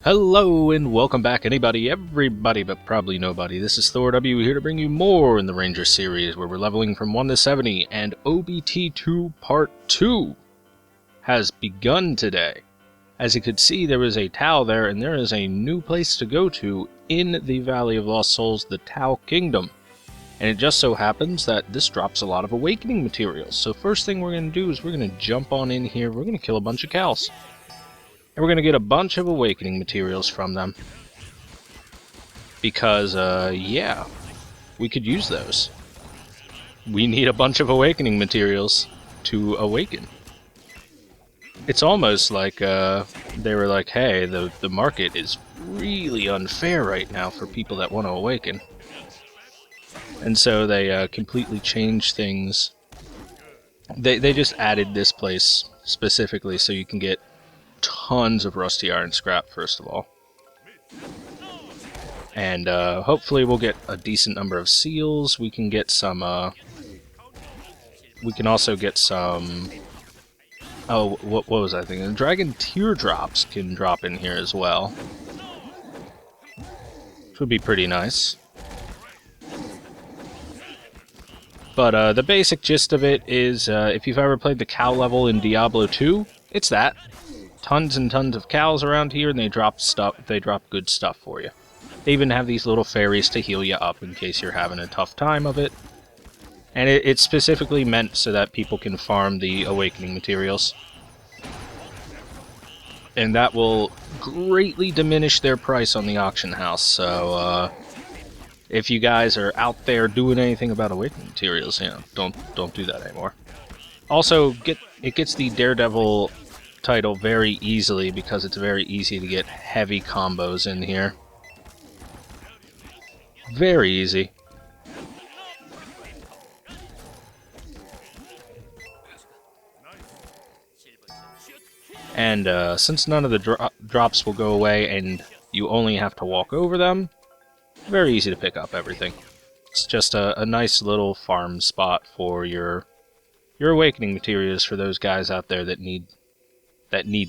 Hello and welcome back, anybody, everybody, but probably nobody. This is ThorW here to bring you more in the Ranger series, where we're leveling from 1 to 70, and OBT2 Part 2 has begun today. As you could see, there is a Tau there, and there is a new place to go to in the Valley of Lost Souls, the Tau Kingdom. And it just so happens that this drops a lot of awakening materials. So first thing we're going to do is we're going to jump on in here, we're going to kill a bunch of cows. And we're going to get a bunch of awakening materials from them. Because, yeah, we could use those. We need a bunch of awakening materials to awaken. It's almost like, they were like, hey, the market is really unfair right now for people that want to awaken. And so they, completely changed things. They just added this place specifically so you can get tons of rusty iron scrap, first of all. And hopefully we'll get a decent number of seals. We can get some, we can also get some, oh, what was I thinking? Dragon teardrops can drop in here as well, which would be pretty nice. But the basic gist of it is, if you've ever played the cow level in Diablo 2, it's that. Tons and tons of cows around here, and they drop stuff. They drop good stuff for you. They even have these little fairies to heal you up in case you're having a tough time of it. And it's specifically meant so that people can farm the awakening materials. And that will greatly diminish their price on the auction house. So if you guys are out there doing anything about awakening materials, you know, don't do that anymore. Also, it gets the Daredevil title very easily because it's very easy to get heavy combos in here. Very easy. And since none of the drops will go away and you only have to walk over them, very easy to pick up everything. It's just a nice little farm spot for your awakening materials for those guys out there that need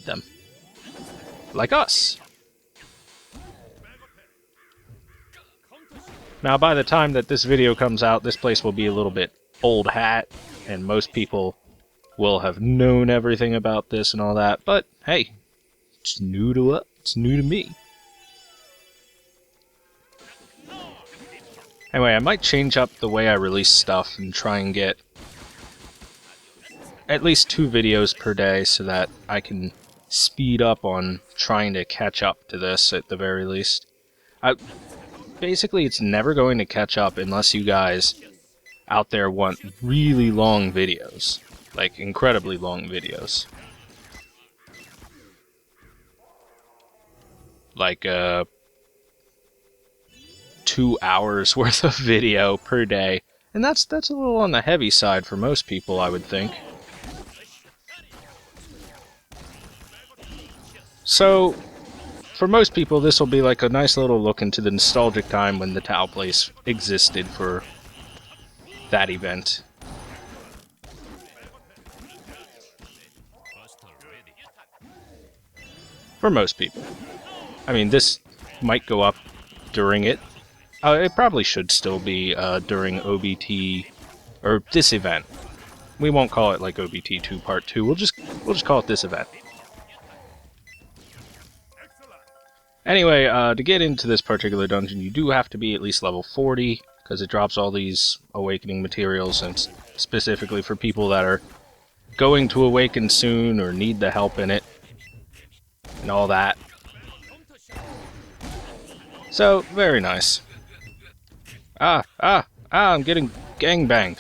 them. Like us. Now, by the time that this video comes out, this place will be a little bit old hat, and most people will have known everything about this and all that, but hey, it's new to us, it's new to me. Anyway, I might change up the way I release stuff and try and get at least 2 videos per day so that I can speed up on trying to catch up to this at the very least. Basically, it's never going to catch up unless you guys out there want really long videos. Like, incredibly long videos. Like, 2 hours worth of video per day. And that's a little on the heavy side for most people, I would think. So, for most people, this will be like a nice little look into the nostalgic time when the Tau place existed for that event. For most people. I mean, this might go up during it. It probably should still be during OBT, or this event. We won't call it like OBT2 Part 2, we'll just call it this event. Anyway, to get into this particular dungeon, you do have to be at least level 40, because it drops all these awakening materials, and it's specifically for people that are going to awaken soon, or need the help in it, and all that. So, very nice. I'm getting gangbanged.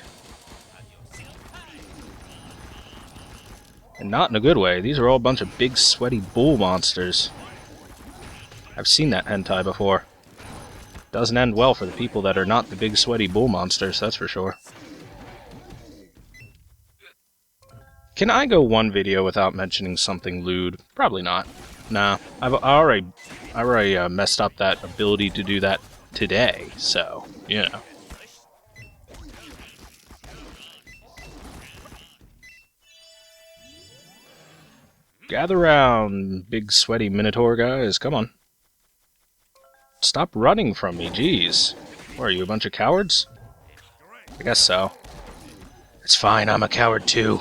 And not in a good way, these are all a bunch of big sweaty bull monsters. I've seen that hentai before. Doesn't end well for the people that are not the big sweaty bull monsters, that's for sure. Can I go one video without mentioning something lewd? Probably not. Nah, I already messed up that ability to do that today, so, you know. Gather round, big sweaty Minotaur guys, come on. Stop running from me, jeez. What are you, a bunch of cowards? I guess so. It's fine, I'm a coward too.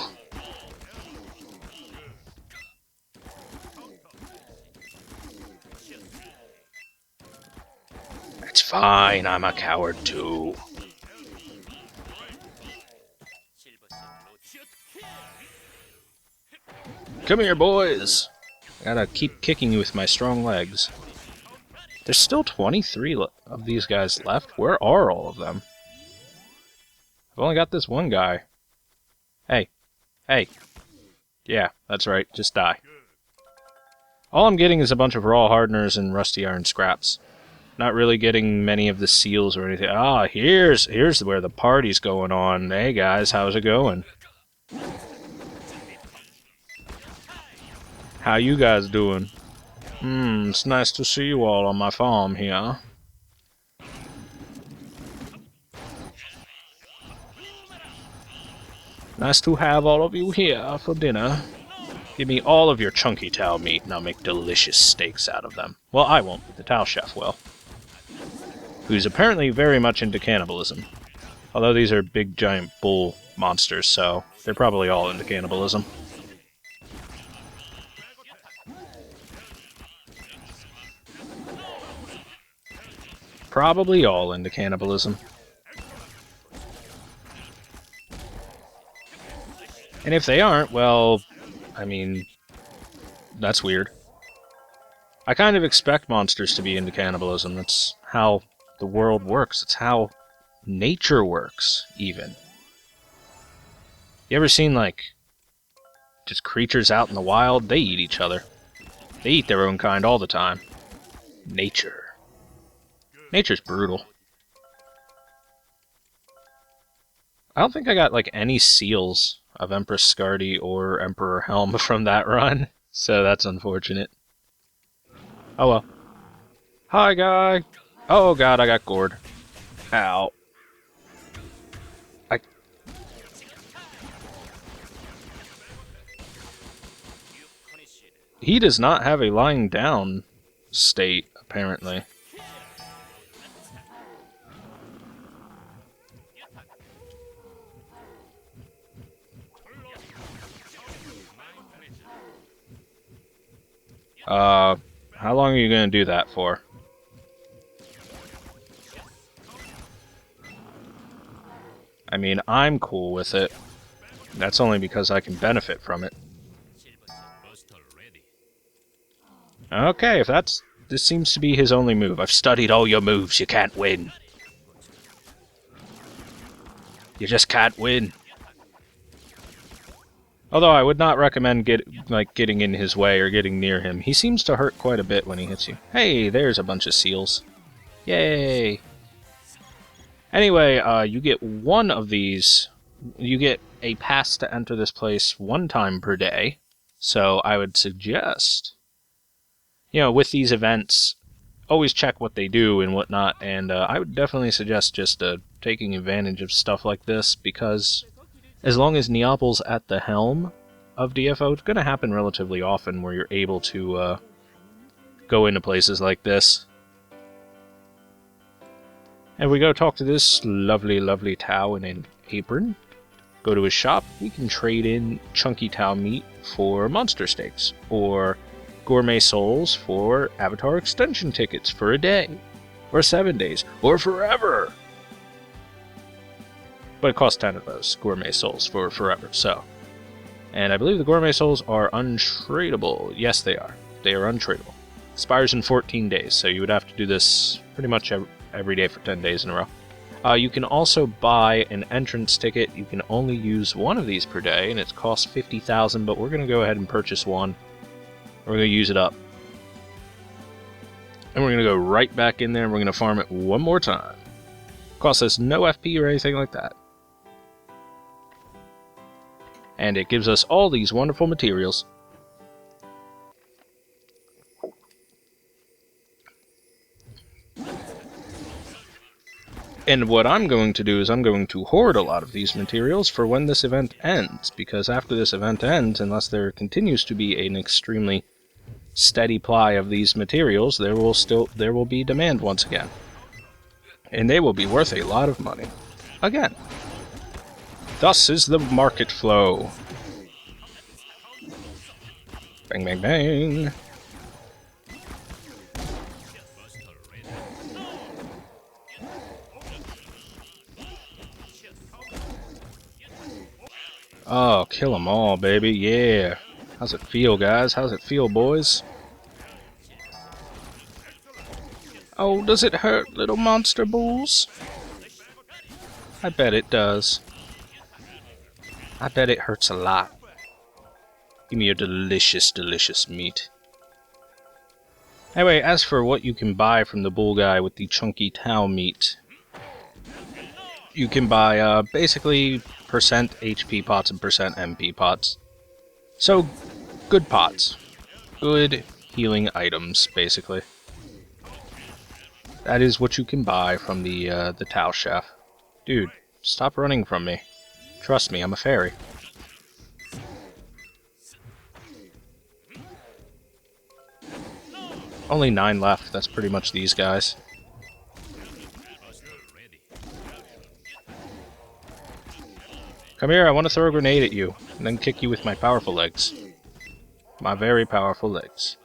It's fine, I'm a coward too. Come here, boys! I gotta keep kicking you with my strong legs. There's still 23 of these guys left. Where are all of them? I've only got this one guy. Hey. Hey. Yeah, that's right. Just die. All I'm getting is a bunch of raw hardeners and rusty iron scraps. Not really getting many of the seals or anything. Ah, here's where the party's going on. Hey guys, how's it going? How you guys doing? It's nice to see you all on my farm here. Nice to have all of you here for dinner. Give me all of your chunky Tao meat and I'll make delicious steaks out of them. Well, I won't, but the Tao chef will. Who's apparently very much into cannibalism. Although these are big giant bull monsters, so they're probably all into cannibalism. Probably all into cannibalism. And if they aren't, well, I mean, that's weird. I kind of expect monsters to be into cannibalism. That's how the world works. It's how nature works, even. You ever seen, like, just creatures out in the wild? They eat each other. They eat their own kind all the time. Nature. Nature's brutal. I don't think I got, like, any seals of Empress Scardy or Emperor Helm from that run, so that's unfortunate. Oh well. Hi, guy! Oh god, I got gored. Ow. He does not have a lying down state, apparently. How long are you gonna do that for? I mean, I'm cool with it. That's only because I can benefit from it. Okay, if that's... This seems to be his only move. I've studied all your moves, you can't win. You just can't win. Although I would not recommend getting in his way or getting near him. He seems to hurt quite a bit when he hits you. Hey, there's a bunch of seals. Yay! Anyway, you get one of these. You get a pass to enter this place one time per day. So I would suggest, you know, with these events, always check what they do and whatnot. And I would definitely suggest just taking advantage of stuff like this, because as long as Neopol's at the helm of DFO, it's going to happen relatively often where you're able to go into places like this. And we go talk to this lovely, lovely Tao in an apron. Go to his shop. We can trade in chunky Tao meat for monster steaks, or gourmet souls for avatar extension tickets for a day, or 7 days, or forever. But it costs 10 of those gourmet souls for forever, so. And I believe the gourmet souls are untradeable. Yes, they are. They are untradeable. Expires in 14 days, so you would have to do this pretty much every day for 10 days in a row. You can also buy an entrance ticket. You can only use one of these per day, and it costs 50,000, but we're going to go ahead and purchase one. We're going to use it up. And we're going to go right back in there, and we're going to farm it one more time. Costs us no FP or anything like that. And it gives us all these wonderful materials. And what I'm going to do is I'm going to hoard a lot of these materials for when this event ends, because after this event ends, unless there continues to be an extremely steady ply of these materials, there will be demand once again. And they will be worth a lot of money. Again. Thus is the market flow. Bang, bang, bang. Oh, kill them all, baby. Yeah. How's it feel, guys? How's it feel, boys? Oh, does it hurt, little monster bulls? I bet it does. I bet it hurts a lot. Give me your delicious, delicious meat. Anyway, as for what you can buy from the bull guy with the chunky tau meat, you can buy basically percent HP pots and percent MP pots. So, good pots. Good healing items, basically. That is what you can buy from the Tau Chef. Dude, stop running from me. Trust me, I'm a fairy. Only 9 left, that's pretty much these guys. Come here, I want to throw a grenade at you, and then kick you with my powerful legs. My very powerful legs.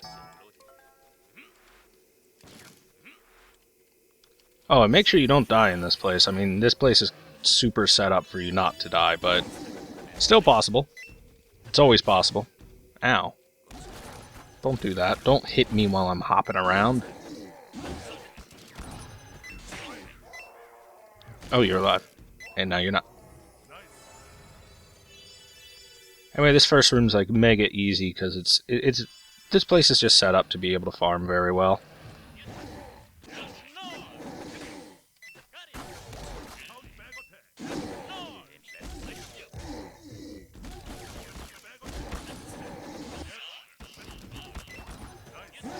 Oh, and make sure you don't die in this place. I mean, this place is super set up for you not to die, but still possible. It's always possible. Ow. Don't do that. Don't hit me while I'm hopping around. Oh, you're alive. And now you're not. Anyway, this first room's like mega easy because it's this place is just set up to be able to farm very well.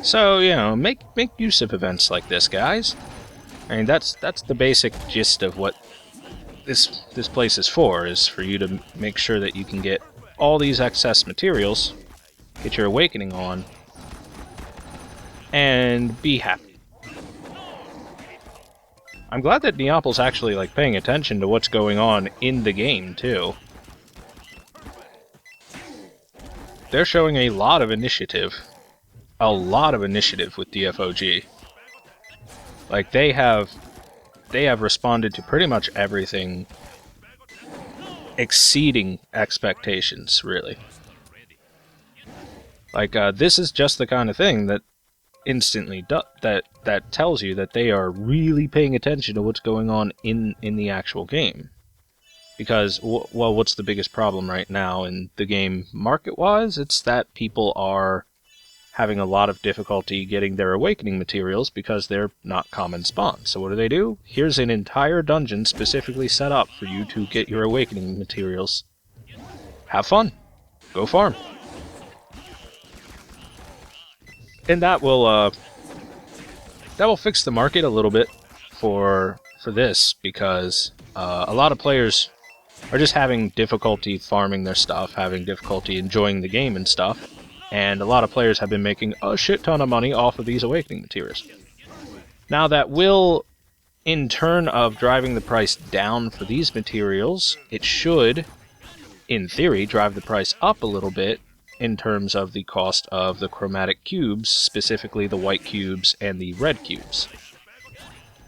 So, you know, make use of events like this, guys. I mean, that's the basic gist of what this place is for you to make sure that you can get all these excess materials, get your awakening on, and be happy. I'm glad that Neapol's actually like paying attention to what's going on in the game too. They're showing a lot of initiative. A lot of initiative with DFOG. Like they have responded to pretty much everything, exceeding expectations, really. Like this is just the kind of thing that instantly that tells you that they are really paying attention to what's going on in the actual game. Because well, what's the biggest problem right now in the game market-wise? It's that people are having a lot of difficulty getting their awakening materials because they're not common spawns. So what do? Here's an entire dungeon specifically set up for you to get your awakening materials. Have fun. Go farm. And that will fix the market a little bit for this, because a lot of players are just having difficulty farming their stuff, having difficulty enjoying the game and stuff. And a lot of players have been making a shit ton of money off of these awakening materials. Now that will, in turn of driving the price down for these materials, it should, in theory, drive the price up a little bit in terms of the cost of the chromatic cubes, specifically the white cubes and the red cubes.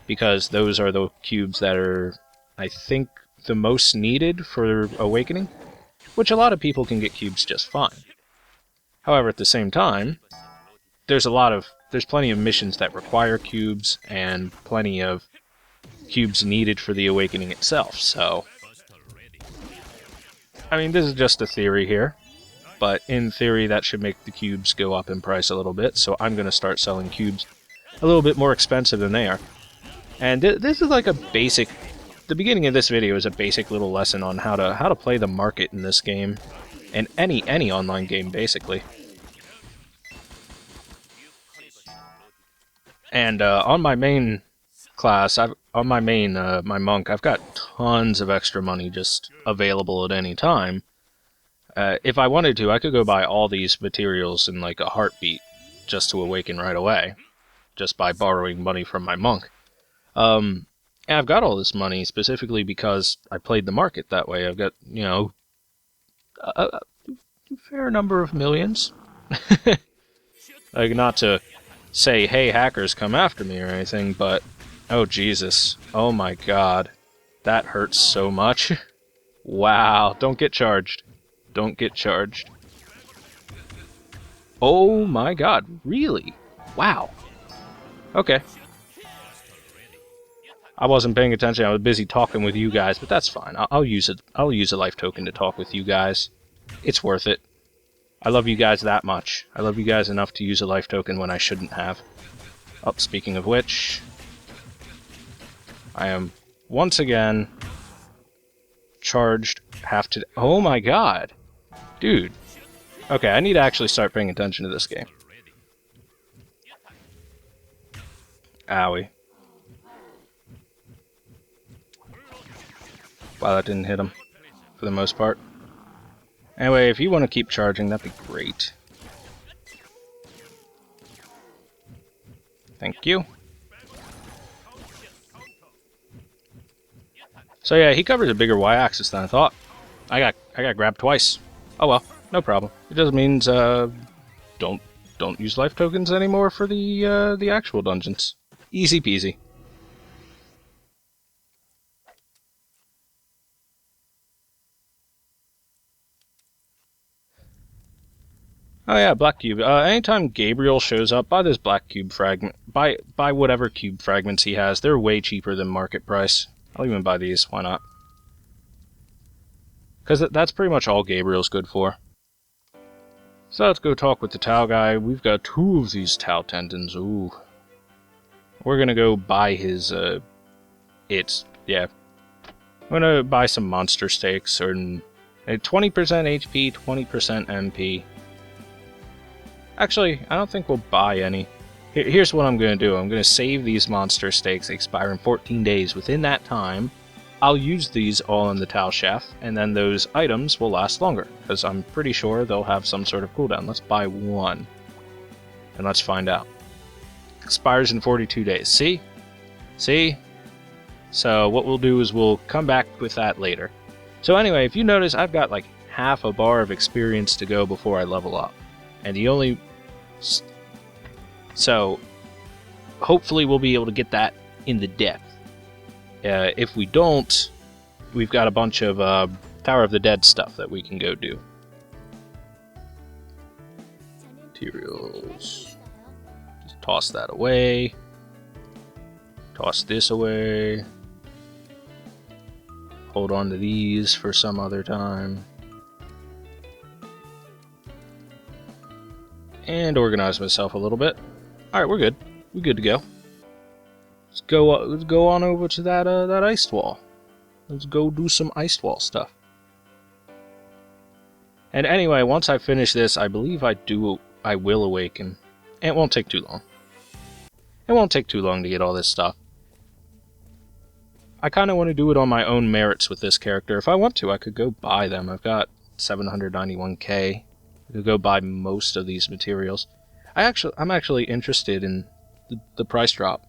Because those are the cubes that are, I think, the most needed for awakening, which a lot of people can get cubes just fine. However, at the same time, there's plenty of missions that require cubes, and plenty of cubes needed for the awakening itself, so... I mean, this is just a theory here, but in theory that should make the cubes go up in price a little bit, so I'm going to start selling cubes a little bit more expensive than they are. And this is like a basic... The beginning of this video is a basic little lesson on how to play the market in this game. In any online game, basically. And on my main class, my monk, I've got tons of extra money just available at any time. If I wanted to, I could go buy all these materials in like a heartbeat. just to awaken right away, just by borrowing money from my monk. And I've got all this money specifically because I played the market that way. I've got, you know, a fair number of millions. Like, not to say, hey, hackers, come after me or anything, but, oh, Jesus. Oh, my God. That hurts so much. Wow. Don't get charged. Don't get charged. Oh, my God. Really? Wow. Okay. I wasn't paying attention. I was busy talking with you guys, but that's fine. I'll use it. I'll use a life token to talk with you guys. It's worth it. I love you guys that much. I love you guys enough to use a life token when I shouldn't have. Oh, speaking of which, I am once again charged half to... Oh my God! Dude. Okay, I need to actually start paying attention to this game. Owie. Wow, that didn't hit him, for the most part. Anyway, if you want to keep charging, that'd be great. Thank you. So yeah, he covers a bigger y-axis than I thought. I got grabbed twice. Oh well, no problem. It just means don't use life tokens anymore for the actual dungeons. Easy peasy. Oh yeah, black cube. Anytime Gabriel shows up, buy this black cube fragment. Buy whatever cube fragments he has. They're way cheaper than market price. I'll even buy these. Why not? Because that's pretty much all Gabriel's good for. So let's go talk with the Tau guy. We've got 2 of these Tau tendons. Ooh. We're gonna go buy his, yeah. I'm gonna buy some monster steaks, or 20% HP, 20% MP. Actually, I don't think we'll buy any. Here's what I'm going to do. I'm going to save these monster steaks. They expire in 14 days. Within that time, I'll use these all in the Tau Chef, and then those items will last longer, because I'm pretty sure they'll have some sort of cooldown. Let's buy 1, and let's find out. Expires in 42 days. See? See? So what we'll do is we'll come back with that later. So anyway, if you notice, I've got like half a bar of experience to go before I level up. And the only... So, hopefully we'll be able to get that in the depth. If we don't, we've got a bunch of Tower of the Dead stuff that we can go do. Materials. Just toss that away. Toss this away. Hold on to these for some other time. And organize myself a little bit. Alright, we're good. We're good to go. Let's go on over to that iced wall. Let's go do some iced wall stuff. And anyway, once I finish this, I believe I will awaken. And it won't take too long. It won't take too long to get all this stuff. I kind of want to do it on my own merits with this character. If I want to, I could go buy them. I've got 791k. I could go buy most of these materials. I'm actually interested in the price drop.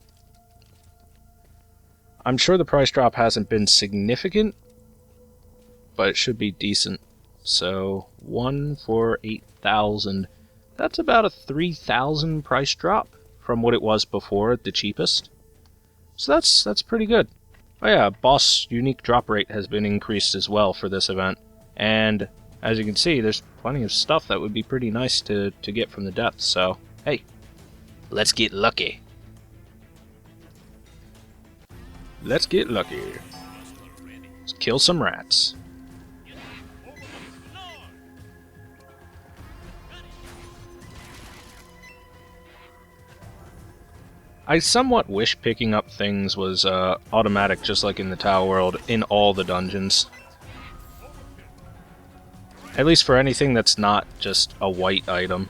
I'm sure the price drop hasn't been significant, but it should be decent. So, 1 for 8,000. That's about a 3,000 price drop from what it was before at the cheapest. So that's pretty good. Oh yeah, boss unique drop rate has been increased as well for this event. And as you can see, there's plenty of stuff that would be pretty nice to get from the depths, so, hey, let's get lucky. Let's get lucky. Let's kill some rats. I somewhat wish picking up things was automatic, just like in the Tau world, in all the dungeons. At least for anything that's not just a white item.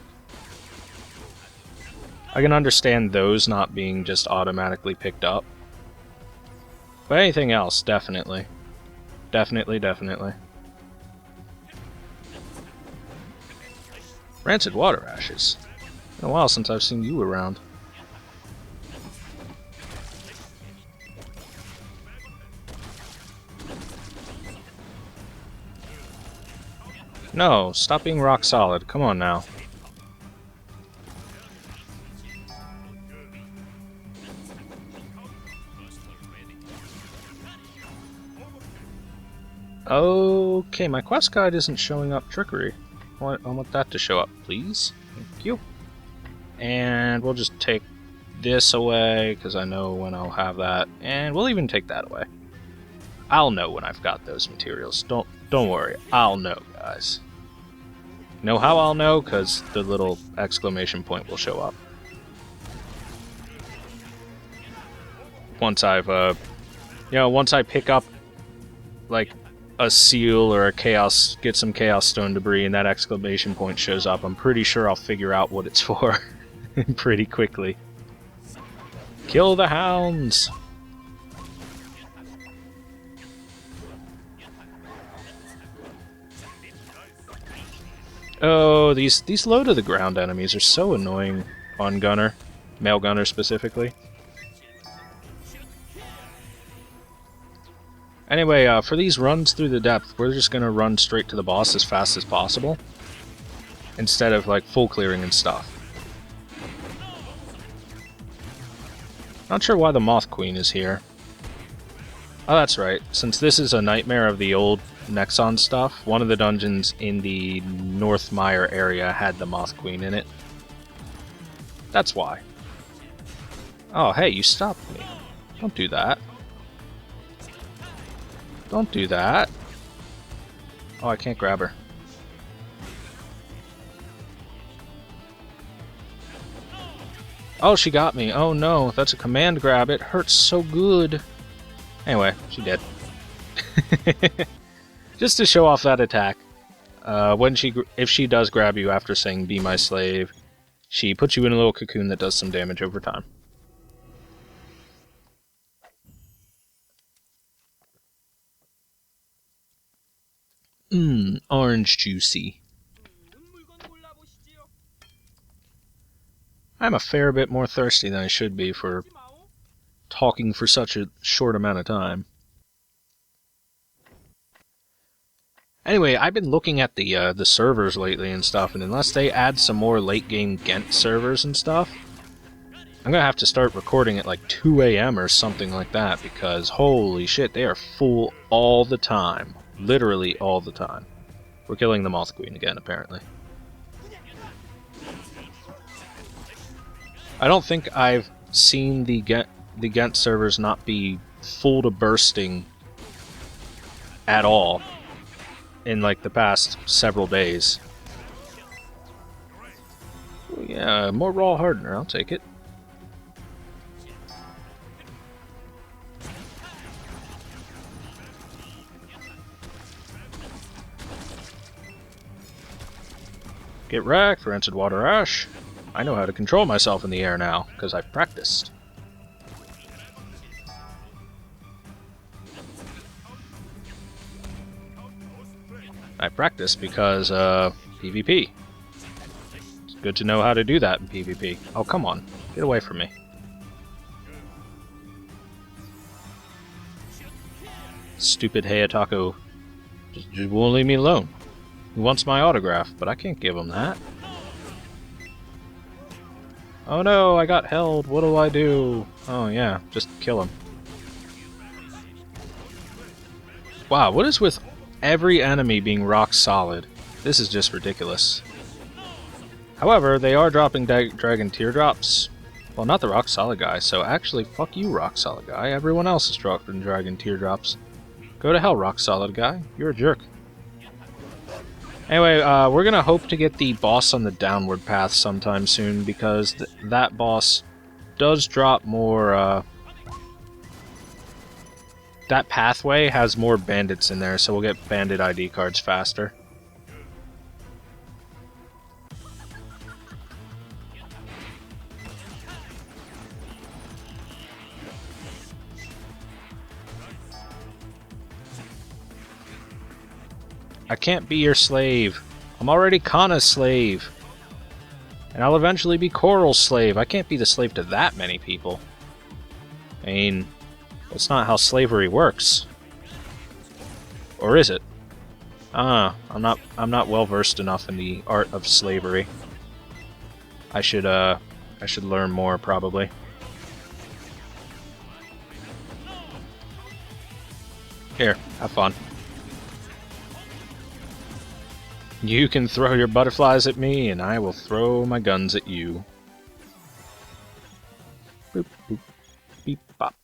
I can understand those not being just automatically picked up. But anything else, definitely. Definitely. Rancid water ashes. Been a while since I've seen you around. No, stop being rock solid. Come on now. Okay, my quest guide isn't showing up trickery. I want that to show up, please. Thank you. And we'll just take this away, because I know when I'll have that. And we'll even take that away. I'll know when I've got those materials. Don't worry. I'll know, guys. Know how I'll know? Because the little exclamation point will show up. Once I've, once I pick up, like, a seal or a chaos, get some chaos stone debris, and that exclamation point shows up, I'm pretty sure I'll figure out what it's for pretty quickly. Kill the hounds! Oh, these low to the ground enemies are so annoying on Gunner, male Gunner specifically. Anyway, for these runs through the depth, we're just gonna run straight to the boss as fast as possible, instead of like full clearing and stuff. Not sure why the Moth Queen is here. Oh, that's right. Since this is a nightmare of the old Nexon stuff, one of the dungeons in the North Mire area had the Moth Queen in it. That's why. Oh, hey, you stopped me. Don't do that. Don't do that. Oh, I can't grab her. Oh, she got me. Oh no, that's a command grab. It hurts so good. Anyway, she did. Just to show off that attack, if she does grab you after saying "Be my slave," she puts you in a little cocoon that does some damage over time. Orange juicy. I'm a fair bit more thirsty than I should be for talking for such a short amount of time. Anyway, I've been looking at the servers lately and stuff, and unless they add some more late game Ghent servers and stuff, I'm gonna have to start recording at like 2 AM or something like that, because holy shit, they are full all the time. Literally all the time. We're killing the Moth Queen again, apparently. I don't think I've seen the Ghent servers not be full to bursting at all in like the past several days. Well, yeah, more raw hardener, I'll take it. Get wrecked, rancid water ash. I know how to control myself in the air now, because I've practiced. I practiced because, PvP. It's good to know how to do that in PvP. Oh, come on. Get away from me. Stupid Hayatako just won't leave me alone. He wants my autograph, but I can't give him that. Oh no, I got held. What do I do? Oh yeah, just kill him. Wow, what is with every enemy being rock solid? This is just ridiculous. However, they are dropping dragon teardrops. Well, not the rock solid guy, so actually, fuck you, rock solid guy. Everyone else is dropping dragon teardrops. Go to hell, rock solid guy. You're a jerk. Anyway, we're gonna hope to get the boss on the downward path sometime soon, because that boss does drop more, that pathway has more bandits in there, so we'll get bandit ID cards faster. I can't be your slave. I'm already Kana's slave. And I'll eventually be Coral's slave. I can't be the slave to that many people. I mean, that's not how slavery works. Or is it? I'm not well versed enough in the art of slavery. I should learn more, probably. Here, have fun. You can throw your butterflies at me, and I will throw my guns at you. Boop, boop, beep, bop.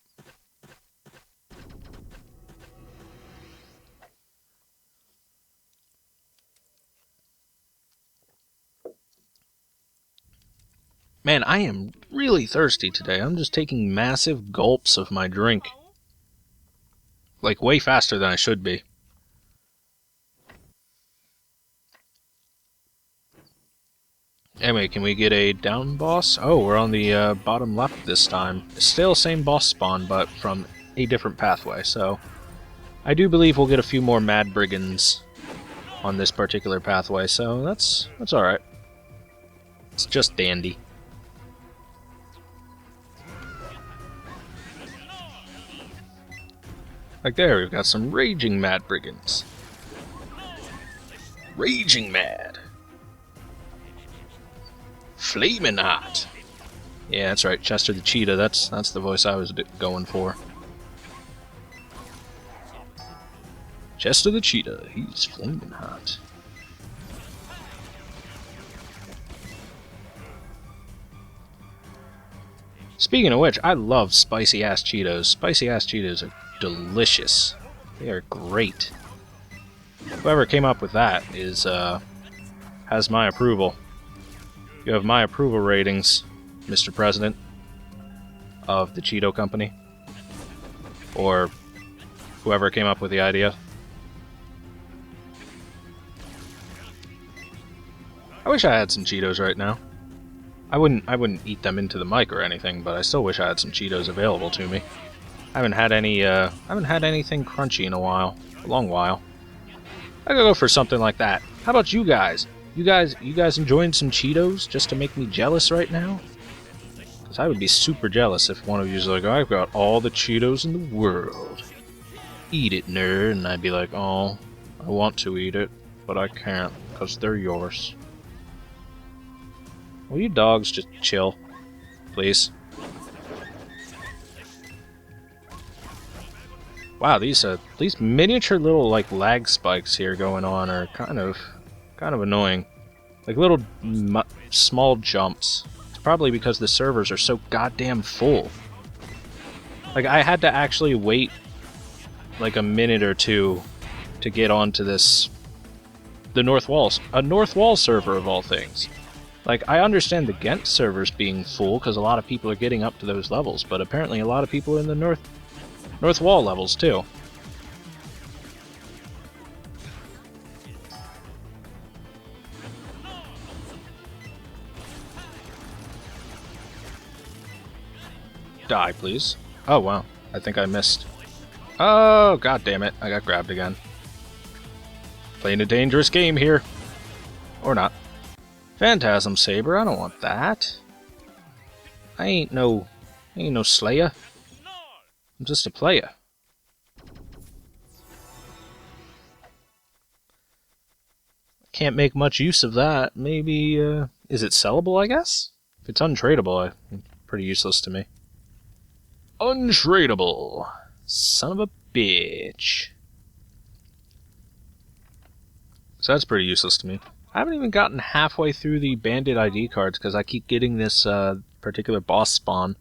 Man, I am really thirsty today. I'm just taking massive gulps of my drink. Like, way faster than I should be. Anyway, can we get a down boss? Oh, we're on the bottom left this time. Still same boss spawn, but from a different pathway, so... I do believe we'll get a few more Mad Brigands on this particular pathway, so that's alright. It's just dandy. Like there, we've got some raging Mad Brigands. Raging Mad. Flamin' hot. Yeah, that's right, Chester the Cheetah. That's the voice I was going for. Chester the Cheetah, he's flamin' hot. Speaking of which, I love spicy-ass Cheetos. Spicy-ass Cheetos are delicious. They are great. Whoever came up with that has my approval. You have my approval ratings, Mr. President of the Cheeto Company. Or whoever came up with the idea. I wish I had some Cheetos right now. I wouldn't eat them into the mic or anything, but I still wish I had some Cheetos available to me. I haven't had anything crunchy in a long while. I could go for something like that. How about you guys? You guys enjoying some Cheetos just to make me jealous right now? Because I would be super jealous if one of you's like, I've got all the Cheetos in the world. Eat it, nerd. And I'd be like, oh, I want to eat it, but I can't, because they're yours. Will you dogs just chill, please? Wow, these miniature little like lag spikes here going on are kind of annoying. Like little small jumps. It's probably because the servers are so goddamn full. Like I had to actually wait like a minute or two to get onto this a North Wall server of all things. Like, I understand the Ghent servers being full, because a lot of people are getting up to those levels, but apparently a lot of people are in the North Wall levels, too. Die, please. Oh, wow. I think I missed. Oh, god damn it. I got grabbed again. Playing a dangerous game here. Or not. Phantasm Saber, I don't want that. I ain't no slayer. I'm just a player. Can't make much use of that. Maybe, is it sellable, I guess? If it's untradeable, it's pretty useless to me. Untradeable. Son of a bitch. So that's pretty useless to me. I haven't even gotten halfway through the bandit ID cards because I keep getting this particular boss spawn,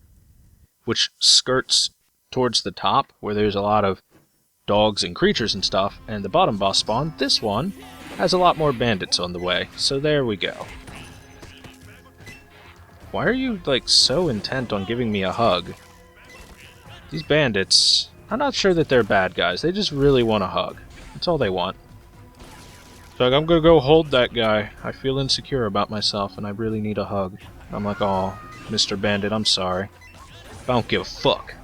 which skirts towards the top where there's a lot of dogs and creatures and stuff, and the bottom boss spawn, this one, has a lot more bandits on the way, so there we go. Why are you, like, so intent on giving me a hug? These bandits, I'm not sure that they're bad guys, they just really want a hug. That's all they want. So like, I'm gonna go hold that guy. I feel insecure about myself and I really need a hug. I'm like, oh, Mr. Bandit, I'm sorry. I don't give a fuck.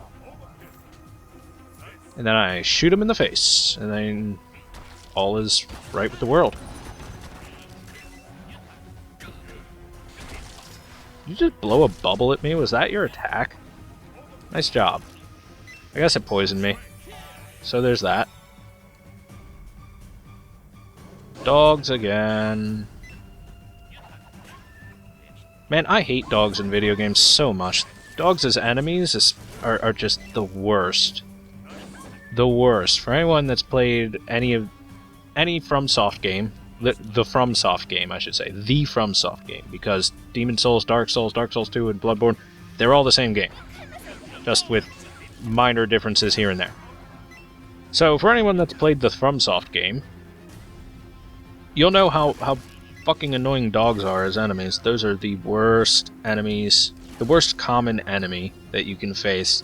And then I shoot him in the face, and then all is right with the world. you just blow a bubble at me? Was that your attack? Nice job. I guess it poisoned me. So there's that. Dogs again. Man, I hate dogs in video games so much. Dogs as enemies are just the worst. The worst. For anyone that's played any FromSoft game, the FromSoft game, I should say. The FromSoft game. Because Demon Souls, Dark Souls 2, and Bloodborne, they're all the same game. Just with minor differences here and there. So, for anyone that's played the FromSoft game, you'll know how fucking annoying dogs are as enemies. Those are the worst enemies, the worst common enemy that you can face.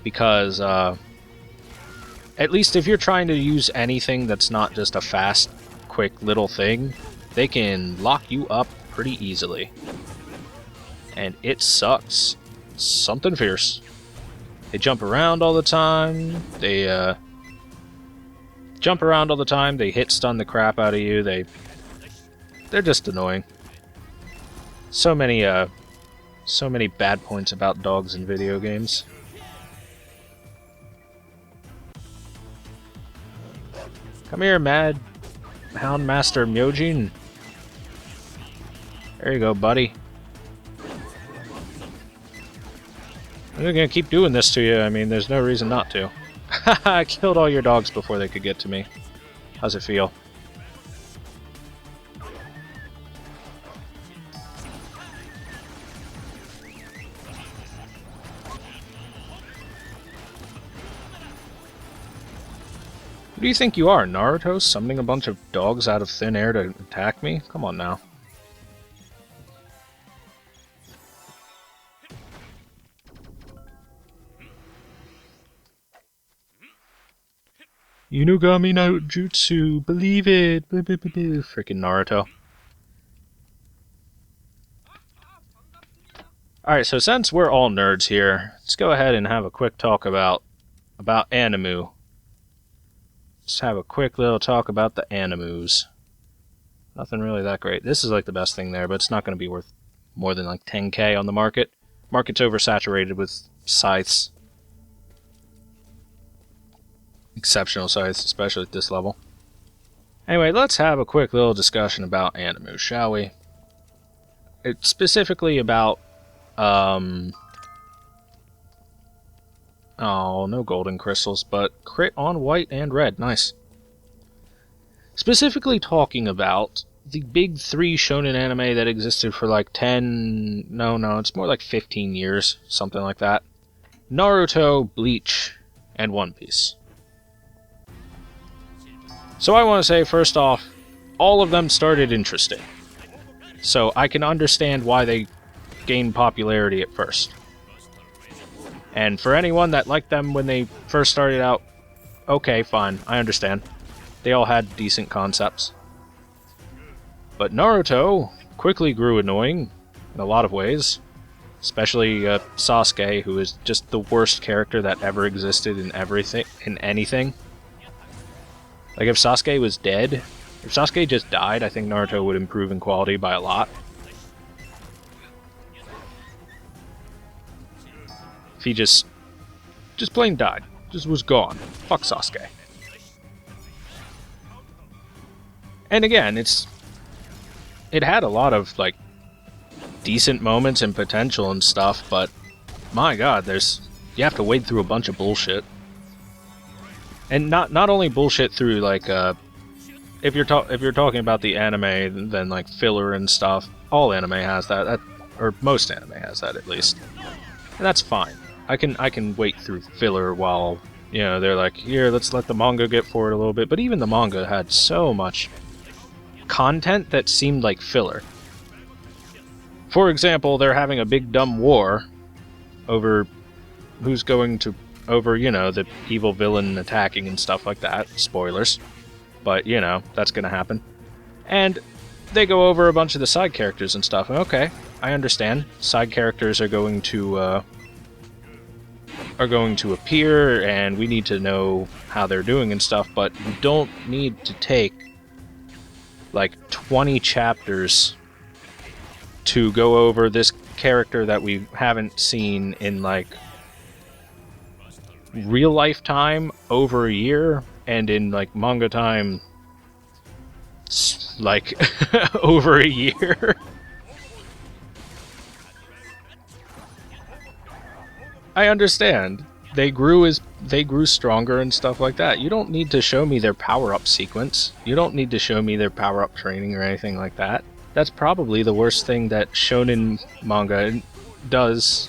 Because, at least if you're trying to use anything that's not just a fast, quick little thing, they can lock you up pretty easily. And it sucks. Something fierce. They jump around all the time. They jump around all the time. They hit stun the crap out of you. They're just annoying. So many bad points about dogs in video games. Come here, Mad Hound Master Myojin. There you go, buddy. I'm gonna keep doing this to you. I mean, there's no reason not to. Haha, I killed all your dogs before they could get to me. How's it feel? Who do you think you are, Naruto? Summoning a bunch of dogs out of thin air to attack me? Come on now. Inugami no Jutsu, believe it! Freaking Naruto. Alright, so since we're all nerds here, let's go ahead and have a quick talk about Animu. Let's have a quick little talk about the Animus. Nothing really that great. This is like the best thing there, but it's not going to be worth more than like 10k on the market. Market's oversaturated with scythes. Exceptional scythes, especially at this level. Anyway, let's have a quick little discussion about Animu, shall we? It's specifically about, oh, no golden crystals, but crit on white and red, nice. Specifically talking about the big 3 shonen anime that existed for like 10, no, it's more like 15 years, something like that. Naruto, Bleach, and One Piece. So I want to say, first off, all of them started interesting. So I can understand why they gained popularity at first. And for anyone that liked them when they first started out, okay, fine, I understand. They all had decent concepts. But Naruto quickly grew annoying in a lot of ways. Especially Sasuke, who is just the worst character that ever existed in anything. Like, if Sasuke was dead, if Sasuke just died, I think Naruto would improve in quality by a lot. If he just plain died, just was gone. Fuck Sasuke. And again, it had a lot of, like, decent moments and potential and stuff, but my god, you have to wade through a bunch of bullshit. And not only bullshit through, like, if you're talking about the anime, then like filler and stuff. All anime has that, or most anime has that at least, and that's fine. I can wait through filler while, you know, they're like, here, let's let the manga get forward a little bit. But even the manga had so much content that seemed like filler. For example, they're having a big dumb war over who's going to. Over, you know, the evil villain attacking and stuff like that. Spoilers. But, you know, that's gonna happen. And they go over a bunch of the side characters and stuff. Okay, I understand. Side characters are going to appear, and we need to know how they're doing and stuff, but you don't need to take, like, 20 chapters to go over this character that we haven't seen in, like, real life time over a year, and in, like, manga time, like, over a year. I understand. They grew stronger and stuff like that. You don't need to show me their power-up sequence. You don't need to show me their power-up training or anything like that. That's probably the worst thing that shonen manga does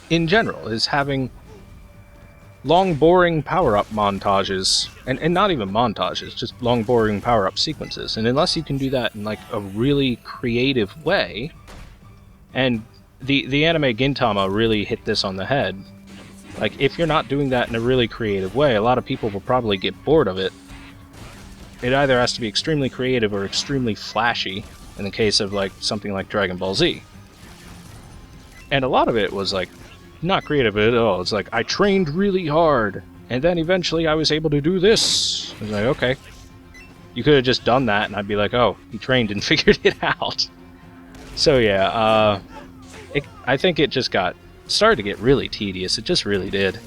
in general, is having long, boring power-up montages. And not even montages, just long, boring power-up sequences. And unless you can do that in, like, a really creative way, and the anime Gintama really hit this on the head. Like, if you're not doing that in a really creative way, a lot of people will probably get bored of it. It either has to be extremely creative or extremely flashy, in the case of, like, something like Dragon Ball Z. And a lot of it was, like, not creative at all. It's like, I trained really hard, and then eventually I was able to do this. I was like, okay. You could have just done that, and I'd be like, oh, he trained and figured it out. So yeah, I think it just started to get really tedious. It just really did.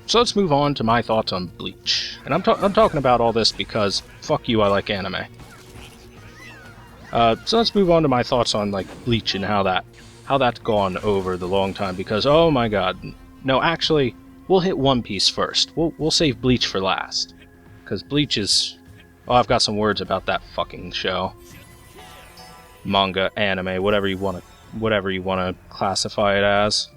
So let's move on to my thoughts on Bleach. And I'm talking about all this because, fuck you, I like anime. So let's move on to my thoughts on, like, Bleach and how that's gone over the long time, because, oh my god. No, actually, we'll hit One Piece first. We'll save Bleach for last. Because Bleach is... Oh, I've got some words about that fucking show. Manga, anime, whatever you want to classify it as.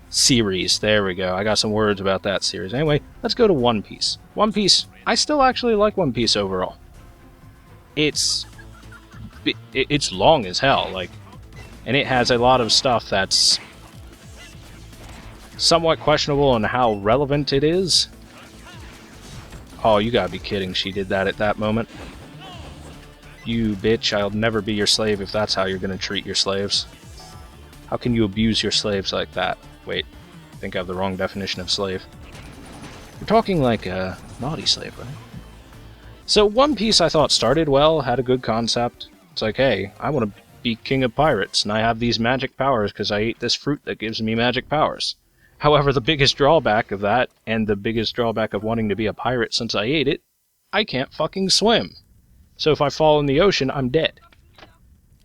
Series, there we go. I got some words about that series. Anyway, let's go to One Piece. One Piece, I still actually like One Piece overall. It's long as hell, like, and it has a lot of stuff that's somewhat questionable on how relevant it is. Oh, you gotta be kidding, she did that at that moment. You bitch, I'll never be your slave if that's how you're gonna treat your slaves. How can you abuse your slaves like that? Wait, I think I have the wrong definition of slave. We're talking like a naughty slave, right? So One Piece, I thought, started well, had a good concept. It's like, hey, I want to be king of pirates, and I have these magic powers because I ate this fruit that gives me magic powers. However, the biggest drawback of that, and the biggest drawback of wanting to be a pirate since I ate it, I can't fucking swim. So if I fall in the ocean, I'm dead.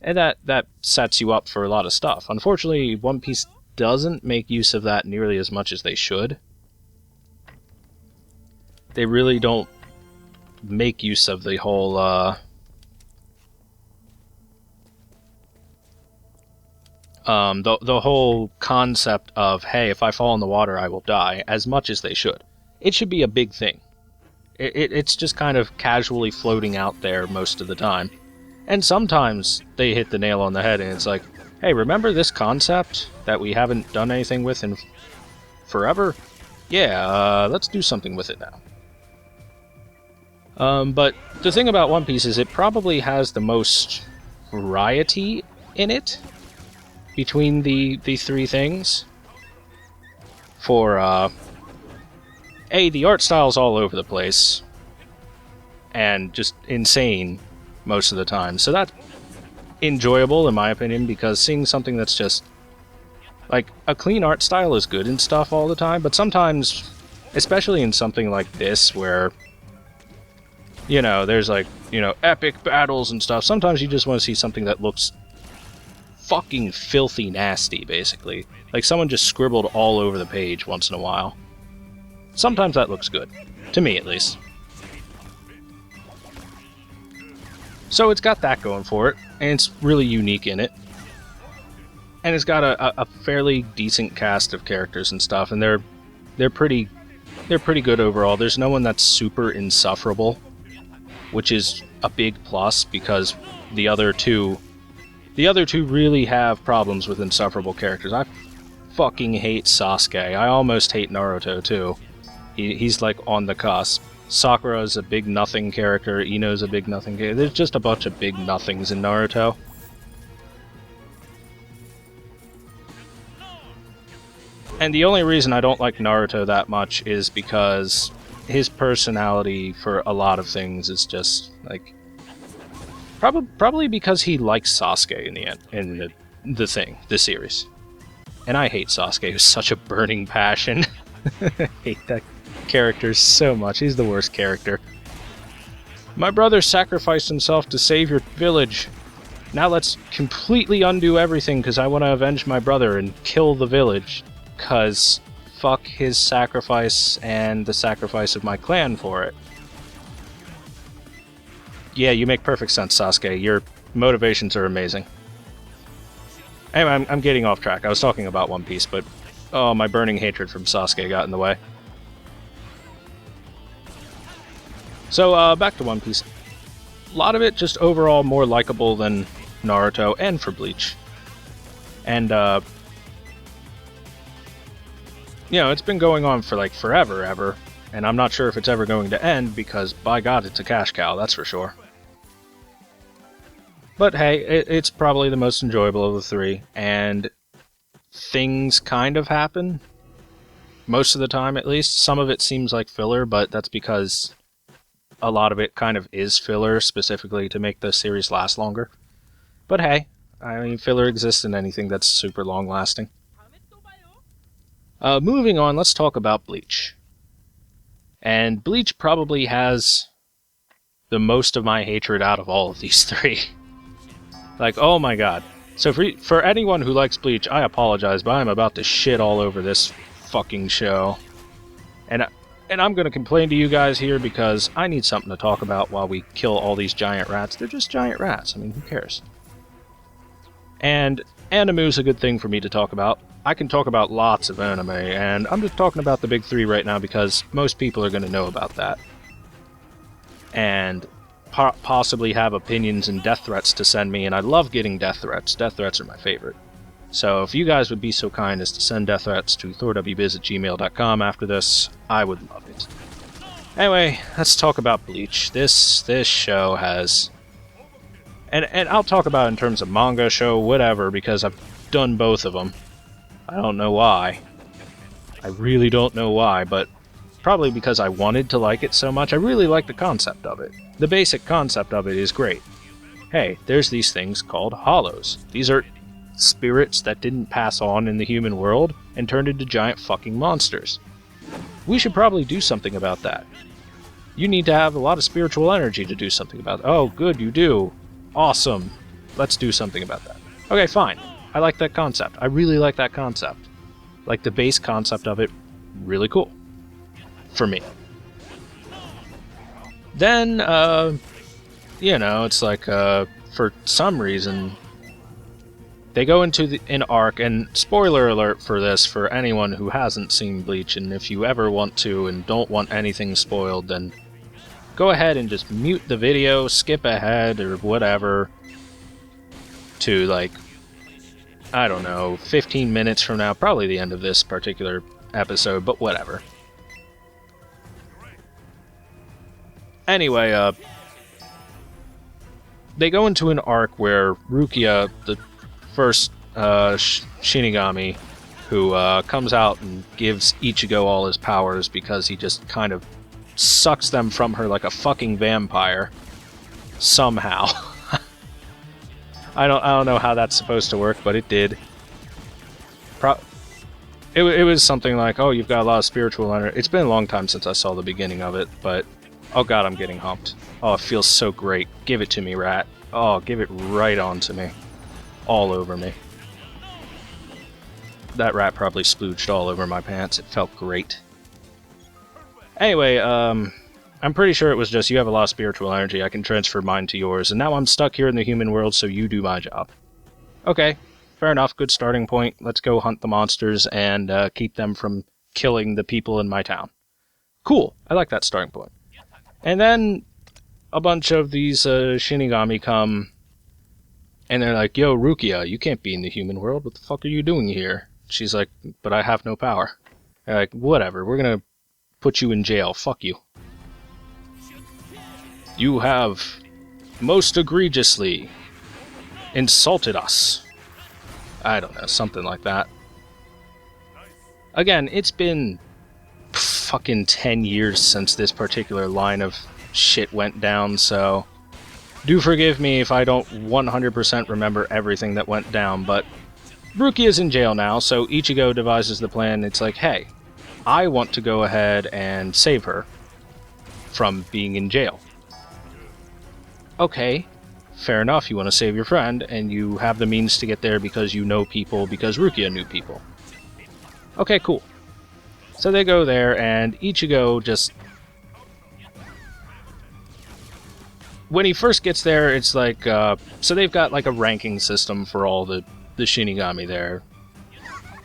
And that sets you up for a lot of stuff. Unfortunately, One Piece doesn't make use of that nearly as much as they should. They really don't make use of the whole, the whole concept of, hey, if I fall in the water, I will die, as much as they should. It should be a big thing. It's just kind of casually floating out there most of the time. And sometimes they hit the nail on the head and it's like, hey, remember this concept that we haven't done anything with in forever? Yeah, let's do something with it now. But the thing about One Piece is it probably has the most variety in it between the three things. For, the art style's all over the place. And just insane most of the time. So that's enjoyable, in my opinion, because seeing something that's just... Like, a clean art style is good and stuff all the time, but sometimes, especially in something like this, where, you know, there's, like, you know, epic battles and stuff, sometimes you just want to see something that looks fucking filthy nasty, basically. Like, someone just scribbled all over the page once in a while. Sometimes that looks good. To me, at least. So it's got that going for it, and it's really unique in it. And it's got a fairly decent cast of characters and stuff, and they're pretty good overall. There's no one that's super insufferable, which is a big plus, because the other two really have problems with insufferable characters. I fucking hate Sasuke. I almost hate Naruto too. He's like on the cusp. Sakura's a big nothing character, Ino's a big nothing character. There's just a bunch of big nothings in Naruto. And the only reason I don't like Naruto that much is because his personality for a lot of things is just, like... Probably because he likes Sasuke in the end, in the series. And I hate Sasuke with such a burning passion. I hate that character so much. He's the worst character. My brother sacrificed himself to save your village. Now let's completely undo everything because I want to avenge my brother and kill the village. Because fuck his sacrifice and the sacrifice of my clan for it. Yeah, you make perfect sense, Sasuke. Your motivations are amazing. Anyway, I'm getting off track. I was talking about One Piece, but oh, my burning hatred from Sasuke got in the way. So, back to One Piece. A lot of it just overall more likable than Naruto, and for Bleach. And, you know, it's been going on for, like, forever, ever. And I'm not sure if it's ever going to end, because, by God, it's a cash cow, that's for sure. But hey, it's probably the most enjoyable of the three, and things kind of happen. Most of the time, at least. Some of it seems like filler, but that's because a lot of it kind of is filler, specifically to make the series last longer. But hey, I mean, filler exists in anything that's super long-lasting. Moving on, let's talk about Bleach. And Bleach probably has the most of my hatred out of all of these three. Like, oh my god. So for anyone who likes Bleach, I apologize, but I'm about to shit all over this fucking show. And I'm gonna complain to you guys here because I need something to talk about while we kill all these giant rats. They're just giant rats. I mean, who cares? And anime's a good thing for me to talk about. I can talk about lots of anime, and I'm just talking about the big three right now because most people are gonna know about that. And possibly have opinions and death threats to send me, and I love getting death threats. Death threats are my favorite. So if you guys would be so kind as to send death threats to thorwbiz@gmail.com after this, I would love it. Anyway, let's talk about Bleach. This show has... And I'll talk about it in terms of manga, show, whatever, because I've done both of them. I don't know why. I really don't know why, but probably because I wanted to like it so much. I really like the concept of it. The basic concept of it is great. Hey, there's these things called hollows. These are spirits that didn't pass on in the human world and turned into giant fucking monsters. We should probably do something about that. You need to have a lot of spiritual energy to do something about it. Oh, good, you do. Awesome. Let's do something about that. Okay, fine. I like that concept. I really like that concept. Like, the base concept of it, really cool. For me. Then, you know, it's like, for some reason, they go into an arc, and spoiler alert for this for anyone who hasn't seen Bleach, and if you ever want to and don't want anything spoiled, then go ahead and just mute the video, skip ahead, or whatever, to, like, I don't know, 15 minutes from now, probably the end of this particular episode, but whatever. Anyway, they go into an arc where Rukia, the first Shinigami, who comes out and gives Ichigo all his powers because he just kind of sucks them from her like a fucking vampire. Somehow. I don't know how that's supposed to work, but it did. It was something like, oh, you've got a lot of spiritual energy. It's been a long time since I saw the beginning of it, but oh god, I'm getting humped. Oh, it feels so great. Give it to me, rat. Oh, give it right on to me. All over me. That rat probably splooged all over my pants. It felt great. Anyway, I'm pretty sure it was just, you have a lot of spiritual energy, I can transfer mine to yours, and now I'm stuck here in the human world, so you do my job. Okay, fair enough, good starting point. Let's go hunt the monsters and keep them from killing the people in my town. Cool, I like that starting point. And then a bunch of these Shinigami come, and they're like, yo, Rukia, you can't be in the human world, what the fuck are you doing here? She's like, but I have no power. They're like, whatever, we're gonna put you in jail, fuck you. You have most egregiously insulted us. I don't know, something like that. Again, it's been fucking 10 years since this particular line of shit went down, so Do forgive me if I don't 100% remember everything that went down, but Rukia is in jail now, so Ichigo devises the plan. It's like, hey, I want to go ahead and save her from being in jail. Okay, fair enough, you want to save your friend, and you have the means to get there because you know people, because Rukia knew people. Okay, cool. So they go there, and Ichigo just... When he first gets there, it's like... so they've got like a ranking system for all the Shinigami there.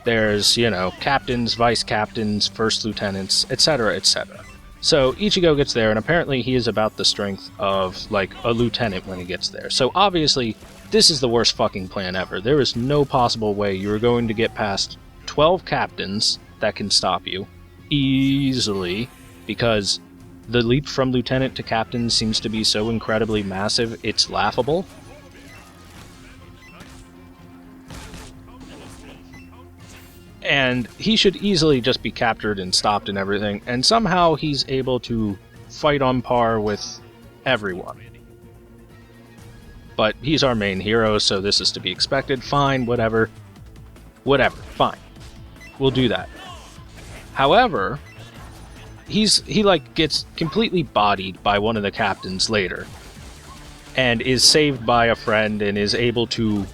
There's, you know, captains, vice captains, first lieutenants, etc., etc. So Ichigo gets there, and apparently he is about the strength of, like, a lieutenant when he gets there. So obviously, this is the worst fucking plan ever. There is no possible way you're going to get past 12 captains that can stop you easily, because the leap from lieutenant to captain seems to be so incredibly massive, it's laughable. And he should easily just be captured and stopped and everything, and somehow he's able to fight on par with everyone. But he's our main hero, so this is to be expected. Fine, whatever. Whatever, fine. We'll do that. However, he like gets completely bodied by one of the captains later, and is saved by a friend and is able to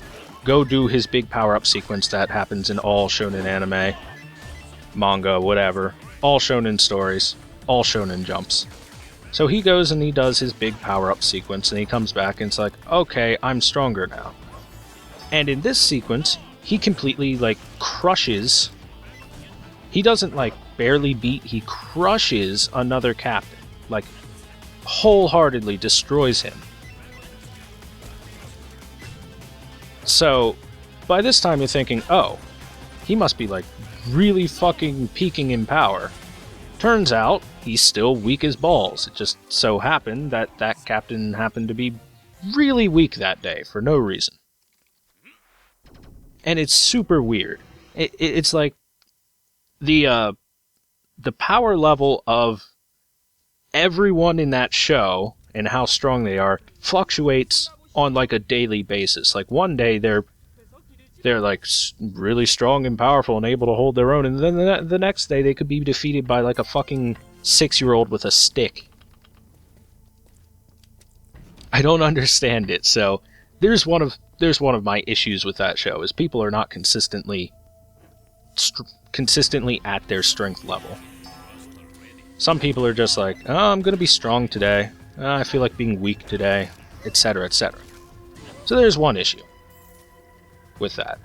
go do his big power-up sequence that happens in all shonen anime, manga, whatever, all shonen stories, all shonen jumps. So he goes and he does his big power-up sequence, and he comes back and it's like, okay, I'm stronger now. And in this sequence, he completely, like, crushes... He doesn't, like, barely beat, he crushes another captain. Like, wholeheartedly destroys him. So, by this time you're thinking, oh, he must be, like, really fucking peaking in power. Turns out, he's still weak as balls. It just so happened that that captain happened to be really weak that day, for no reason. And it's super weird. It's like, the power level of everyone in that show, and how strong they are, fluctuates on like a daily basis. Like one day they're like really strong and powerful and able to hold their own, and then the next day they could be defeated by like a fucking 6-year-old with a stick. I don't understand it. So there's one of my issues with that show, is people are not consistently at their strength level. Some people are just like, oh, I'm gonna be strong today. I feel like being weak today, etc., etc. So there's one issue with that.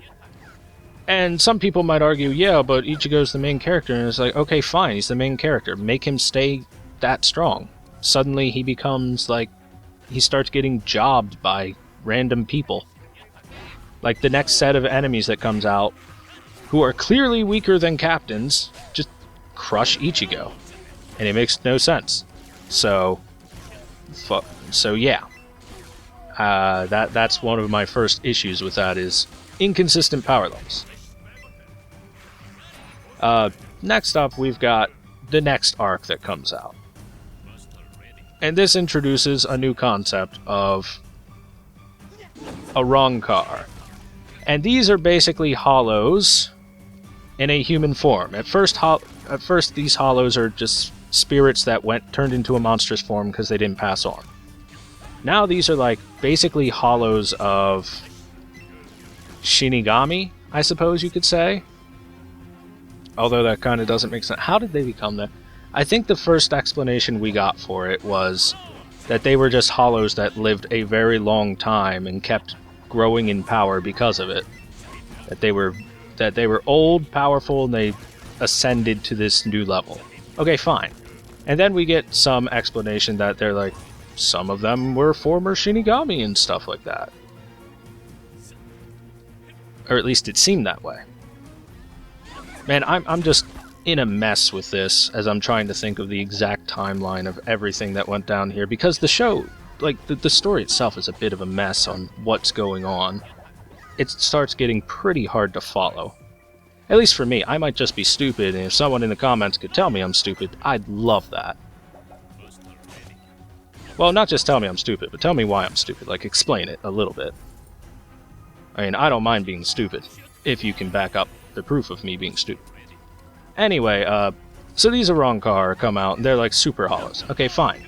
And some people might argue, yeah, but Ichigo's the main character, and it's like, okay, fine, he's the main character. Make him stay that strong. Suddenly he becomes, like, he starts getting jobbed by random people. Like, the next set of enemies that comes out, who are clearly weaker than captains, just crush Ichigo. And it makes no sense. So yeah. That's one of my first issues with that, is inconsistent power levels. Next up, we've got the next arc that comes out. And this introduces a new concept of a Rancor. And these are basically hollows in a human form. At first these hollows are just spirits that turned into a monstrous form because they didn't pass on. Now these are like basically hollows of Shinigami, I suppose you could say. Although that kind of doesn't make sense. How did they become that? I think the first explanation we got for it was that they were just hollows that lived a very long time and kept growing in power because of it. That they were old, powerful, and they ascended to this new level. Okay, fine. And then we get some explanation that they're like, some of them were former Shinigami and stuff like that. Or at least it seemed that way. Man, I'm just in a mess with this as I'm trying to think of the exact timeline of everything that went down here, because the show, like, the story itself is a bit of a mess on what's going on. It starts getting pretty hard to follow. At least for me. I might just be stupid, and if someone in the comments could tell me I'm stupid, I'd love that. Well, not just tell me I'm stupid, but tell me why I'm stupid. Like, explain it a little bit. I mean, I don't mind being stupid, if you can back up the proof of me being stupid. Anyway, so these Arrancar come out, and they're like super hollows. Okay, fine.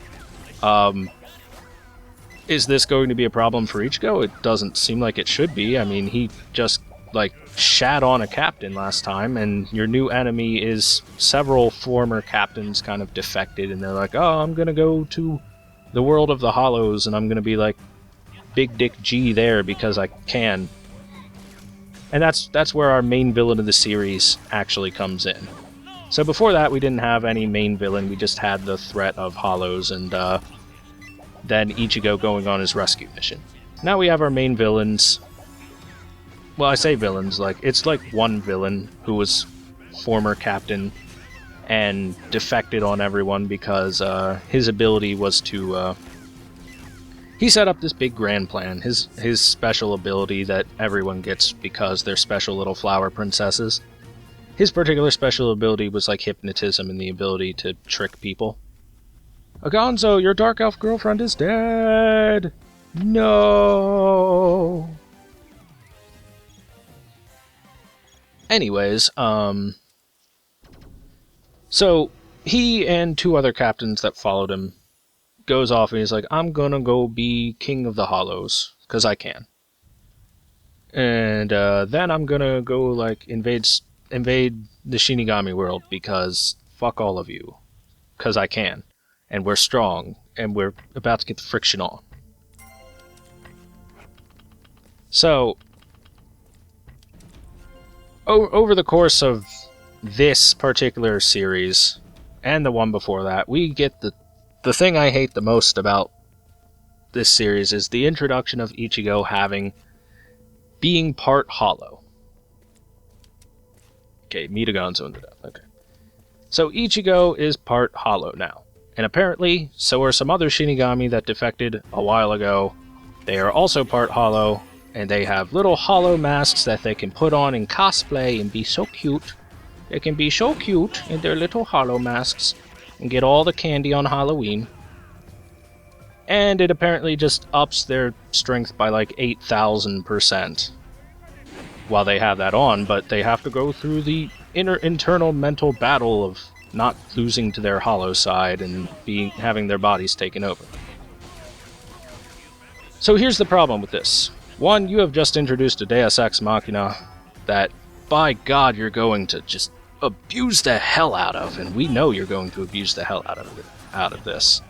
Is this going to be a problem for Ichigo? It doesn't seem like it should be. I mean, he just, like, shat on a captain last time, and your new enemy is several former captains kind of defected, and they're like, oh, I'm gonna go to the world of the Hollows, and I'm gonna be like Big Dick G there because I can. And that's where our main villain of the series actually comes in. So before that, we didn't have any main villain, we just had the threat of Hollows, and then Ichigo going on his rescue mission. Now we have our main villains. Well, I say villains, like, it's like one villain who was former captain and defected on everyone because his ability was to... he set up this big grand plan, his special ability that everyone gets because they're special little flower princesses. His particular special ability was like hypnotism and the ability to trick people. Agonzo, your dark elf girlfriend is dead! No! Anyways, so he and two other captains that followed him goes off and he's like, I'm gonna go be king of the Hollows, because I can. And then I'm gonna go, like, invade the Shinigami world, because fuck all of you. Because I can. And we're strong, and we're about to get the friction on. So, over the course of this particular series, and the one before that, we get the thing I hate the most about this series is the introduction of Ichigo being part hollow. Okay, meet Agonzo in the death. Okay. So Ichigo is part hollow now. And apparently, so are some other Shinigami that defected a while ago. They are also part hollow, and they have little hollow masks that they can put on in cosplay and be so cute. They can be so cute in their little hollow masks and get all the candy on Halloween. And it apparently just ups their strength by like 8,000% while they have that on, but they have to go through the internal mental battle of not losing to their hollow side and having their bodies taken over. So here's the problem with this. One, you have just introduced a Deus Ex Machina that, by God, you're going to just abuse the hell out of, and we know you're going to abuse the hell out of this.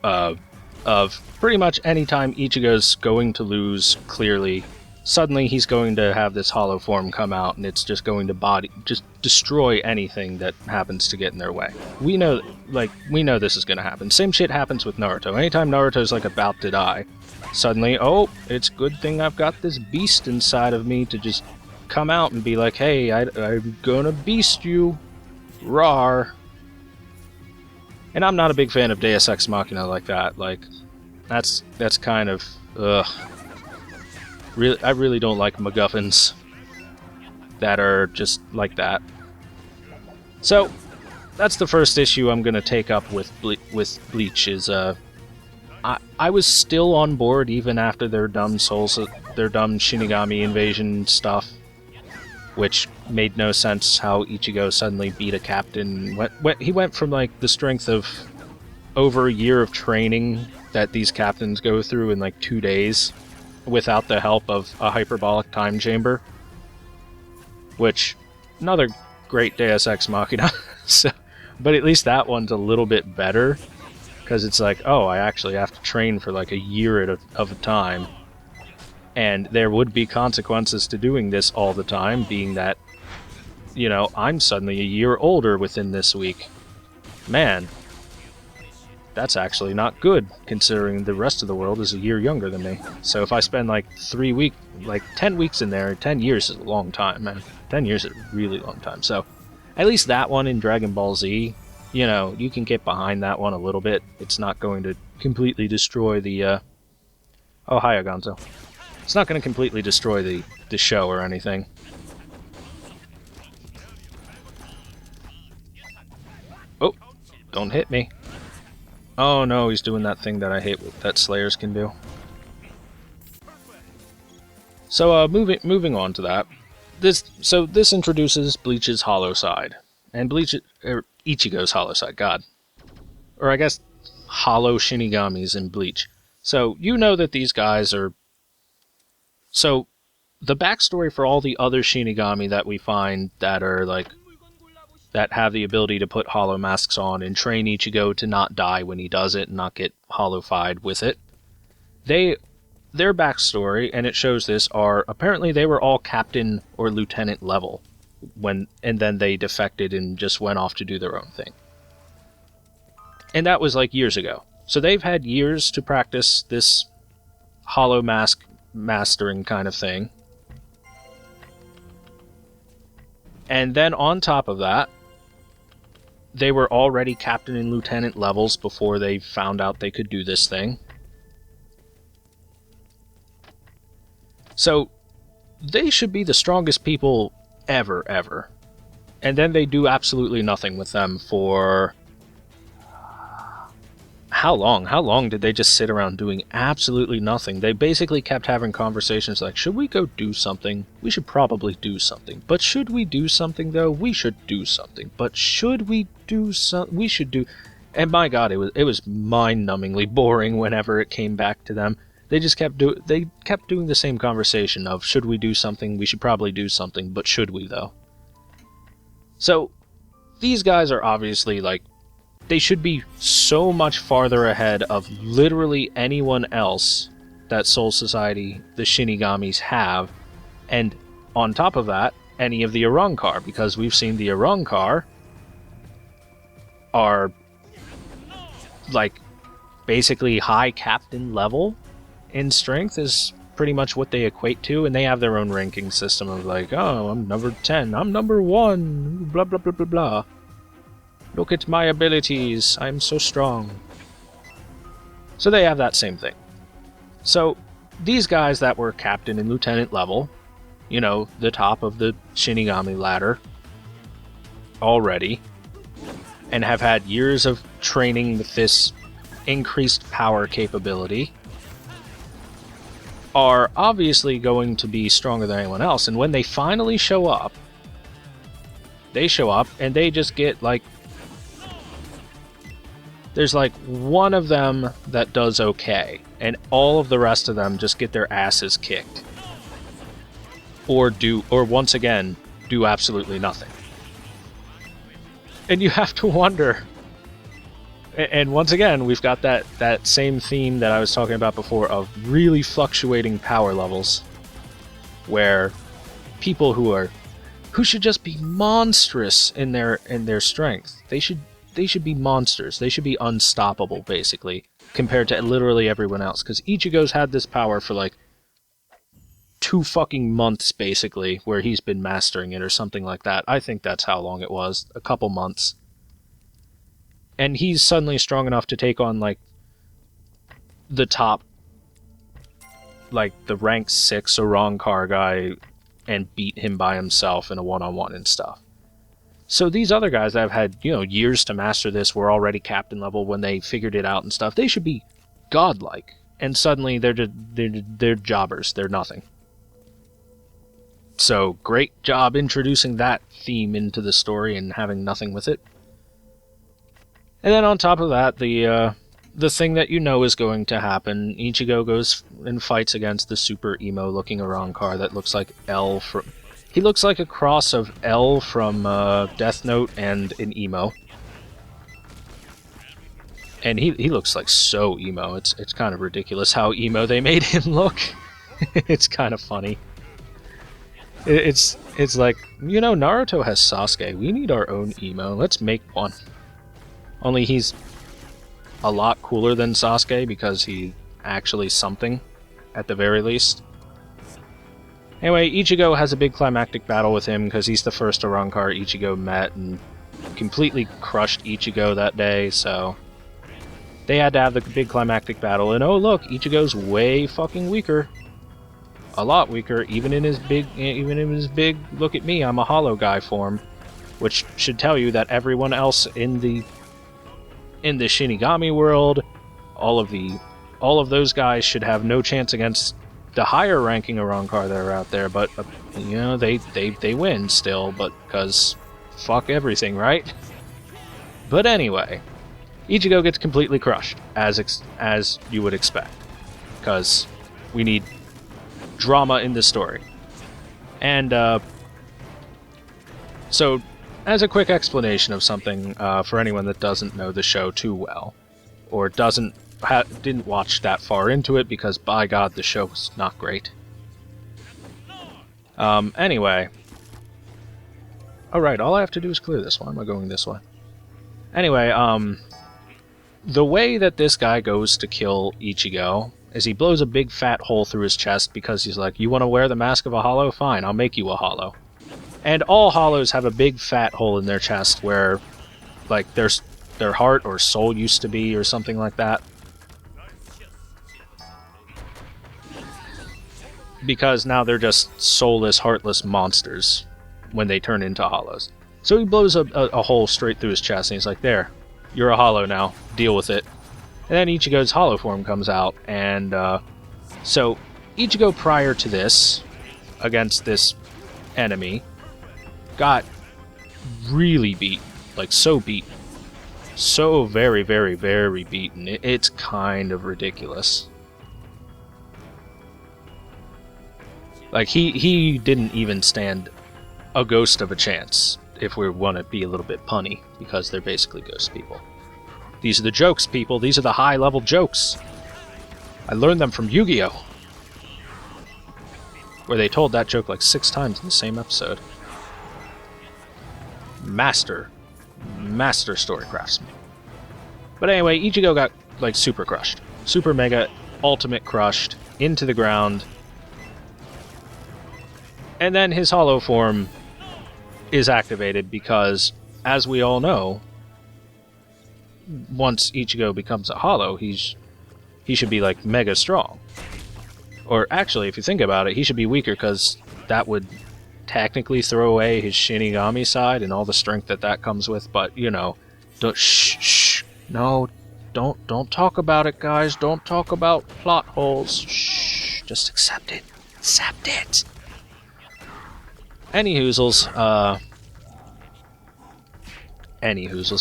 Of pretty much any time Ichigo's going to lose, clearly, suddenly he's going to have this hollow form come out, and it's just going to just destroy anything that happens to get in their way. We know this is going to happen. Same shit happens with Naruto. Anytime Naruto's like about to die, suddenly, oh, it's a good thing I've got this beast inside of me to just come out and be like, hey, I'm gonna beast you. Rawr. And I'm not a big fan of Deus Ex Machina like that. Like, that's kind of, ugh. I really don't like MacGuffins that are just like that. So, that's the first issue I'm gonna take up with Bleach. Is I was still on board even after their dumb Shinigami invasion stuff, which made no sense how Ichigo suddenly beat a captain. He went from like the strength of over a year of training that these captains go through in like 2 days without the help of a hyperbolic time chamber, which, another great Deus Ex Machina. So, but at least that one's a little bit better, because it's like, oh, I actually have to train for like a year at a time. And there would be consequences to doing this all the time, being that, you know, I'm suddenly a year older within this week. Man, that's actually not good, considering the rest of the world is a year younger than me. So if I spend like 10 weeks in there, 10 years is a long time, man. 10 years is a really long time. So at least that one in Dragon Ball Z, you know, you can get behind that one a little bit. It's not going to completely destroy the, oh, hi, Agonzo. It's not going to completely destroy the show or anything. Oh, don't hit me. Oh no, he's doing that thing that I hate that Slayers can do. So, moving on to that. This introduces Bleach's hollow side. And Ichigo's hollow side, god. Or I guess hollow Shinigamis in Bleach. So, you know that these guys are... So, the backstory for all the other Shinigami that we find that are, like... that have the ability to put hollow masks on and train Ichigo to not die when he does it and not get hollowified with it. Their backstory, and it shows this, are apparently they were all captain or lieutenant level and then they defected and just went off to do their own thing. And that was like years ago. So they've had years to practice this hollow mask mastering kind of thing. And then on top of that, they were already captain and lieutenant levels before they found out they could do this thing. So, they should be the strongest people ever. And then they do absolutely nothing with them for... How long? How long did they just sit around doing absolutely nothing? They basically kept having conversations like, should we go do something? We should probably do something. But should we do something, though? We should do something. But should we do something? We should do... And my god, it was mind-numbingly boring whenever it came back to them. They just kept doing the same conversation of, should we do something? We should probably do something, but should we, though? So, these guys are obviously, like, they should be so much farther ahead of literally anyone else that Soul Society, the Shinigamis, have, and on top of that, any of the Arrancar, because we've seen the Arrancar are, like, basically high captain level in strength is pretty much what they equate to, and they have their own ranking system of like, oh, I'm number 10, I'm number 1, blah blah blah blah blah. Look at my abilities, I'm so strong. So they have that same thing. So these guys that were captain and lieutenant level, you know, the top of the Shinigami ladder already, and have had years of training with this increased power capability, are obviously going to be stronger than anyone else. And when they finally show up, and they just get, like... There's, like, one of them that does okay, and all of the rest of them just get their asses kicked. Or once again, do absolutely nothing. And you have to wonder... And once again, we've got that same theme that I was talking about before of really fluctuating power levels, where people who should just be monstrous in their strength. They should be monsters. They should be unstoppable, basically, compared to literally everyone else. Because Ichigo's had this power for like 2 fucking months, basically, where he's been mastering it or something like that. I think that's how long it was. A couple months. And he's suddenly strong enough to take on, like, the top, like, the rank 6 Arrancar guy and beat him by himself in a one-on-one and stuff. So these other guys that have had, you know, years to master this were already captain level when they figured it out and stuff. They should be godlike. And suddenly they're jobbers. They're nothing. So, great job introducing that theme into the story and having nothing with it. And then on top of that, the thing that you know is going to happen, Ichigo goes and fights against the super emo-looking Arrancar that looks like L from... He looks like a cross of L from Death Note and an emo. And he looks like so emo. It's kind of ridiculous how emo they made him look. It's kind of funny. It's like, you know, Naruto has Sasuke. We need our own emo. Let's make one. Only he's a lot cooler than Sasuke because he's actually something, at the very least. Anyway, Ichigo has a big climactic battle with him because he's the first Arrancar Ichigo met and completely crushed Ichigo that day, so they had to have the big climactic battle. And oh look, Ichigo's way fucking weaker. A lot weaker, even in his big, look at me, I'm a hollow guy form. Which should tell you that everyone else in the in the Shinigami world, all of those guys should have no chance against the higher ranking Arrancar that are out there, but you know, they win still, but because fuck everything, right? But anyway, Ichigo gets completely crushed, as you would expect, because we need drama in the story. And so, as a quick explanation of something for anyone that doesn't know the show too well, or didn't watch that far into it, because by God, the show was not great. Anyway. Alright, all I have to do is clear this. Why am I going this way? Anyway, the way that this guy goes to kill Ichigo is he blows a big fat hole through his chest because he's like, you want to wear the mask of a hollow? Fine, I'll make you a hollow. And all hollows have a big fat hole in their chest where, like, their heart or soul used to be or something like that. Because now they're just soulless, heartless monsters when they turn into hollows. So he blows a hole straight through his chest, and he's like, there, you're a hollow now, deal with it. And then Ichigo's hollow form comes out, and so Ichigo prior to this, against this enemy, got really beaten, like so beaten. So very, very, very beaten. It's kind of ridiculous. Like, he didn't even stand a ghost of a chance, if we want to be a little bit punny, because they're basically ghost people. These are the jokes, people. These are the high-level jokes. I learned them from Yu-Gi-Oh! Where they told that joke like 6 times in the same episode. Master story craftsman. But anyway, Ichigo got, like, super crushed. Super mega, ultimate crushed, into the ground. And then his hollow form is activated because, as we all know, once Ichigo becomes a hollow, he should be, like, mega strong. Or actually, if you think about it, he should be weaker because that would technically throw away his Shinigami side and all the strength that comes with, but, you know, no, don't talk about it, guys. Don't talk about plot holes. Shh, just accept it. Accept it. Any hoozles,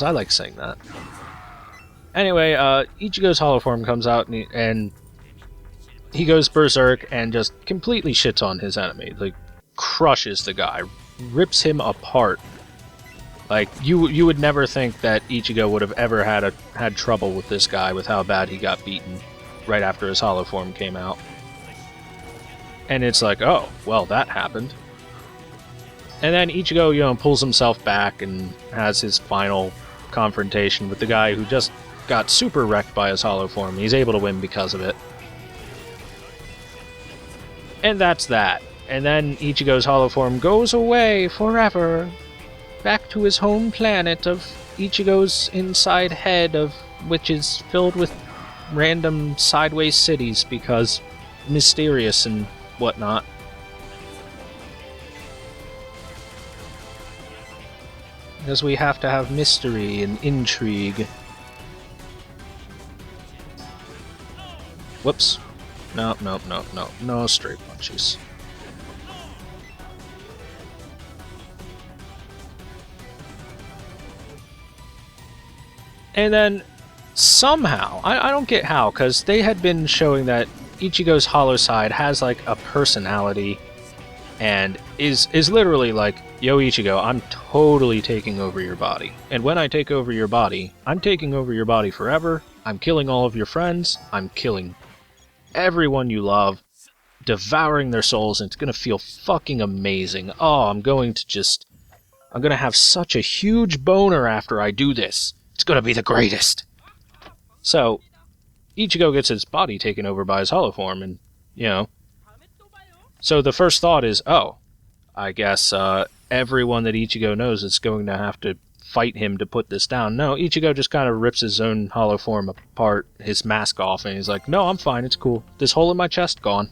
I like saying that. Anyway, Ichigo's hollow form comes out, and he goes berserk and just completely shits on his enemy. Like, crushes the guy, rips him apart. Like, you would never think that Ichigo would have ever had trouble with this guy with how bad he got beaten right after his hollow form came out. And it's like, oh, well, that happened. And then Ichigo, you know, pulls himself back and has his final confrontation with the guy who just got super wrecked by his hollow form. He's able to win because of it. And that's that. And then Ichigo's hollow form goes away forever, back to his home planet of Ichigo's inside head, which is filled with random sideways cities because mysterious and whatnot. Because we have to have mystery and intrigue. Whoops. No straight punches. And then, somehow, I don't get how, because they had been showing that Ichigo's hollow side has, like, a personality, and is literally like, yo, Ichigo, I'm totally taking over your body. And when I take over your body, I'm taking over your body forever. I'm killing all of your friends. I'm killing everyone you love. Devouring their souls, and it's gonna feel fucking amazing. Oh, I'm gonna have such a huge boner after I do this. It's gonna be the greatest. So, Ichigo gets his body taken over by his hollow form, and, you know. So the first thought is, oh, I guess everyone that Ichigo knows is going to have to fight him to put this down. No, Ichigo just kind of rips his own hollow form apart, his mask off, and he's like, no, I'm fine, it's cool. This hole in my chest, gone.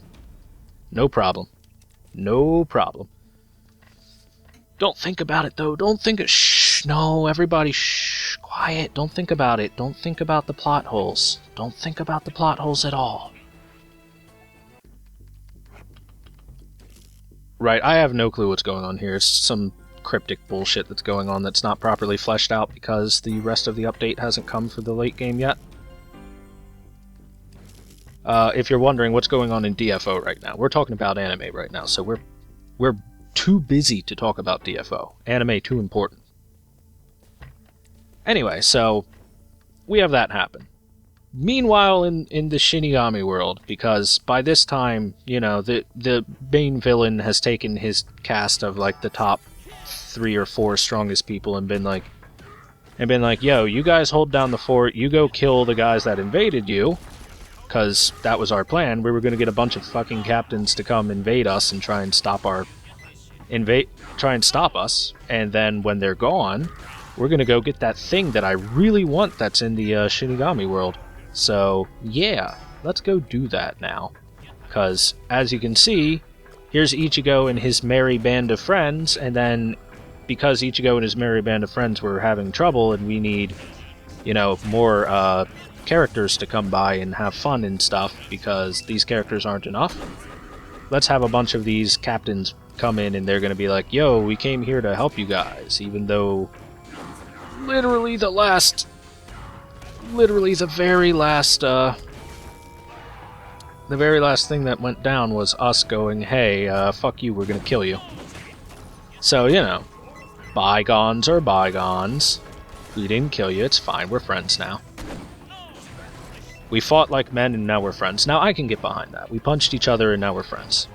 No problem. No problem. Don't think about it, though. Don't think it. Shh. No, everybody, shh. Quiet. Quiet, don't think about it. Don't think about the plot holes. Don't think about the plot holes at all. Right, I have no clue what's going on here. It's some cryptic bullshit that's going on that's not properly fleshed out because the rest of the update hasn't come for the late game yet. If you're wondering what's going on in DFO right now, we're talking about anime right now, so we're too busy to talk about DFO. Anime too important. Anyway, so we have that happen. Meanwhile, in the Shinigami world, because by this time, you know, the main villain has taken his cast of like the top 3 or 4 strongest people and been like, yo, you guys hold down the fort, you go kill the guys that invaded you, because that was our plan. We were going to get a bunch of fucking captains to come invade us and try and stop us, and then when they're gone, we're going to go get that thing that I really want that's in the Shinigami world. So, yeah, let's go do that now. Because, as you can see, here's Ichigo and his merry band of friends, and then, because Ichigo and his merry band of friends were having trouble, and we need, you know, more characters to come by and have fun and stuff, because these characters aren't enough, let's have a bunch of these captains come in, and they're going to be like, yo, we came here to help you guys, even though literally the very last thing that went down was us going, hey, fuck you, we're gonna kill you. So, you know, bygones are bygones. We didn't kill you, it's fine, we're friends now. We fought like men and now we're friends. Now I can get behind that. We punched each other and now we're friends.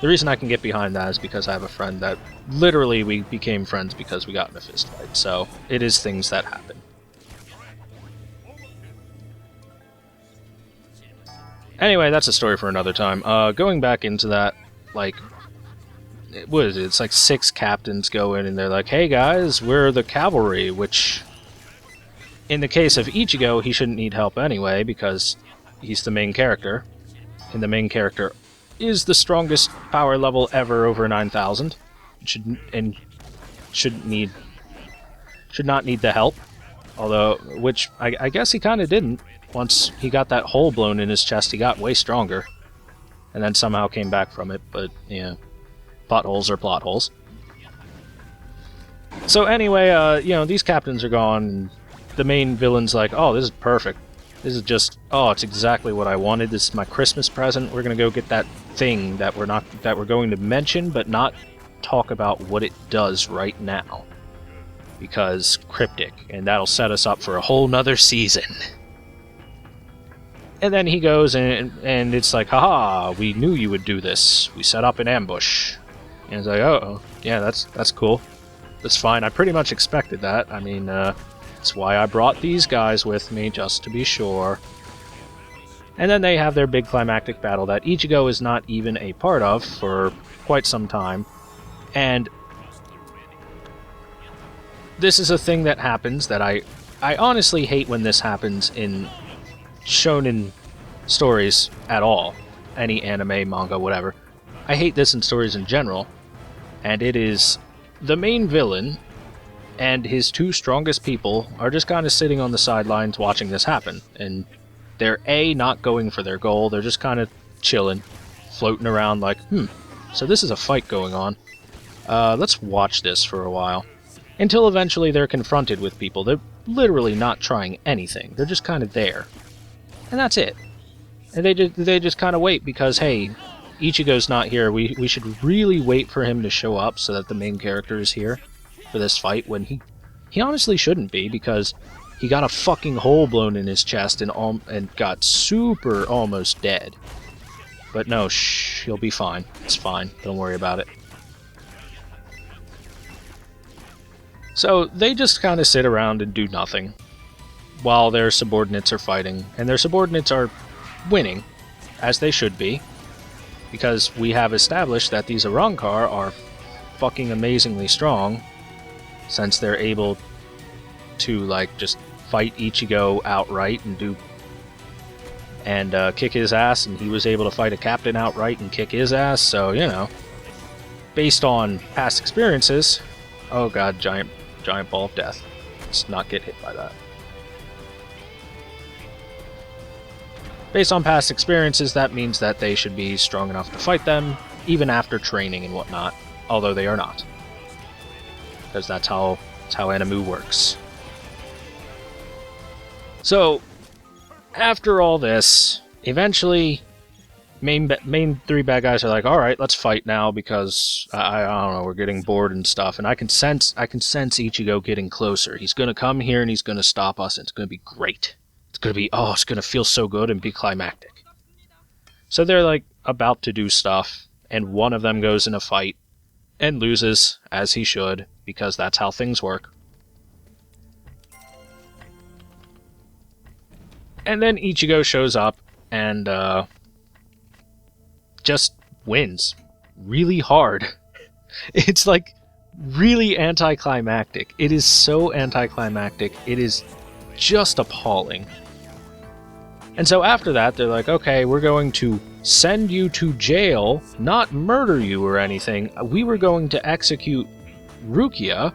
The reason I can get behind that is because I have a friend that literally we became friends because we got in a fist fight. So it is things that happen. Anyway, that's a story for another time. Going back into that, like, what is it? It's like 6 captains go in and they're like, hey guys, we're the cavalry, which in the case of Ichigo, he shouldn't need help anyway because he's the main character. And the main character is the strongest power level ever over 9,000. Should not need the help. Although, which I guess he kind of didn't. Once he got that hole blown in his chest, he got way stronger. And then somehow came back from it, but, yeah. Plot holes are plot holes. So anyway, you know, these captains are gone, and the main villain's like, oh, this is perfect. This is just, oh, it's exactly what I wanted. This is my Christmas present. We're gonna go get that thing that we're going to mention, but not talk about what it does right now. Because cryptic, and that'll set us up for a whole nother season. And then he goes, and it's like, haha, we knew you would do this. We set up an ambush. And it's like, oh, yeah, that's cool. That's fine. I pretty much expected that. I mean, that's why I brought these guys with me, just to be sure. And then they have their big climactic battle that Ichigo is not even a part of for quite some time. And this is a thing that happens that I honestly hate when this happens in shonen stories at all. Any anime, manga, whatever. I hate this in stories in general. And it is the main villain and his 2 strongest people are just kind of sitting on the sidelines watching this happen. And they're not going for their goal, they're just kind of chilling, floating around like, so this is a fight going on. Let's watch this for a while. Until eventually they're confronted with people. They're literally not trying anything. They're just kind of there. And that's it. And they just kind of wait because, hey, Ichigo's not here. We should really wait for him to show up so that the main character is here for this fight when he honestly shouldn't be because he got a fucking hole blown in his chest and got super almost dead. But no, shh, he'll be fine. It's fine. Don't worry about it. So they just kind of sit around and do nothing while their subordinates are fighting, and their subordinates are winning, as they should be, because we have established that these Arrancar are fucking amazingly strong, since they're able to, like, just fight Ichigo outright and kick his ass, and he was able to fight a captain outright and kick his ass, so, you know, based on past experiences, oh god, giant ball of death. just not get hit by that. Based on past experiences, that means that they should be strong enough to fight them, even after training and whatnot, although they are not. Because that's how anime works. So, after all this, eventually, main three bad guys are like, alright, let's fight now, because, I don't know, we're getting bored and stuff, and I can sense Ichigo getting closer. He's gonna come here and he's gonna stop us, and it's gonna be great. It's gonna be, it's gonna feel so good and be climactic. So they're, like, about to do stuff, and one of them goes in a fight, and loses, as he should, because that's how things work. And then Ichigo shows up, and, just wins. Really hard. It's, like, really anticlimactic. It is so anticlimactic, it is just appalling. And so after that, they're like, okay, we're going to send you to jail, not murder you or anything. We were going to execute Rukia,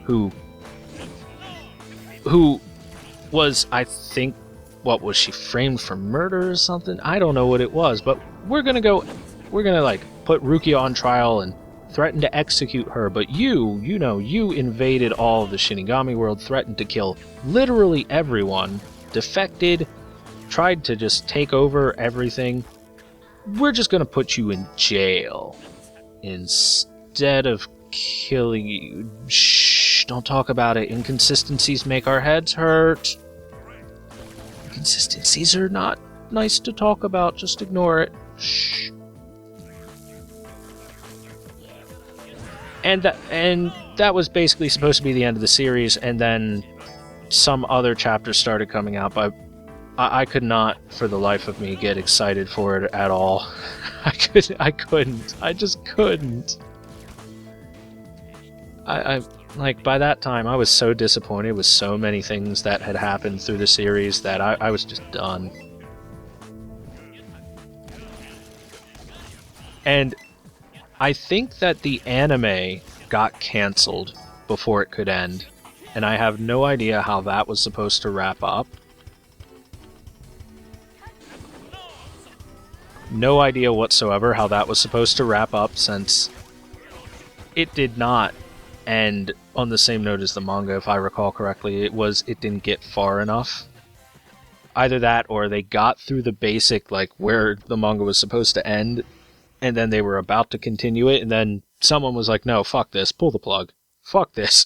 who was, I think, what was she, framed for murder or something? I don't know what it was, but we're gonna like put Rukia on trial and threaten to execute her, but you invaded all of the Shinigami world, threatened to kill literally everyone, defected, tried to just take over everything. We're just gonna put you in jail instead of killing you. Shh, don't talk about it. Inconsistencies make our heads hurt. Inconsistencies are not nice to talk about. Just ignore it. Shh. And that was basically supposed to be the end of the series, and then some other chapters started coming out, but I could not, for the life of me, get excited for it at all. I couldn't. I just couldn't. I like, by that time, I was so disappointed with so many things that had happened through the series that I was just done. And I think that the anime got cancelled before it could end, and I have no idea how that was supposed to wrap up. No idea whatsoever how that was supposed to wrap up, since it did not end on the same note as the manga, if I recall correctly. It didn't get far enough. Either that, or they got through the basic, like, where the manga was supposed to end, and then they were about to continue it, and then someone was like, no, fuck this, pull the plug. Fuck this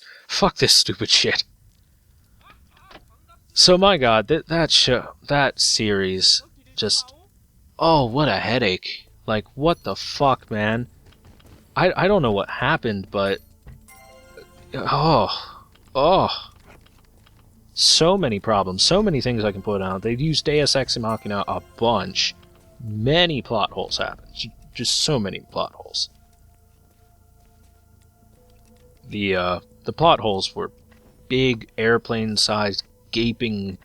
stupid shit. So my god, that series, just, oh, what a headache. Like, what the fuck, man? I don't know what happened, but, so many problems, so many things I can put out. They've used Deus Ex Machina a bunch. Many plot holes happen. Just so many plot holes. The plot holes were big, airplane-sized, gaping,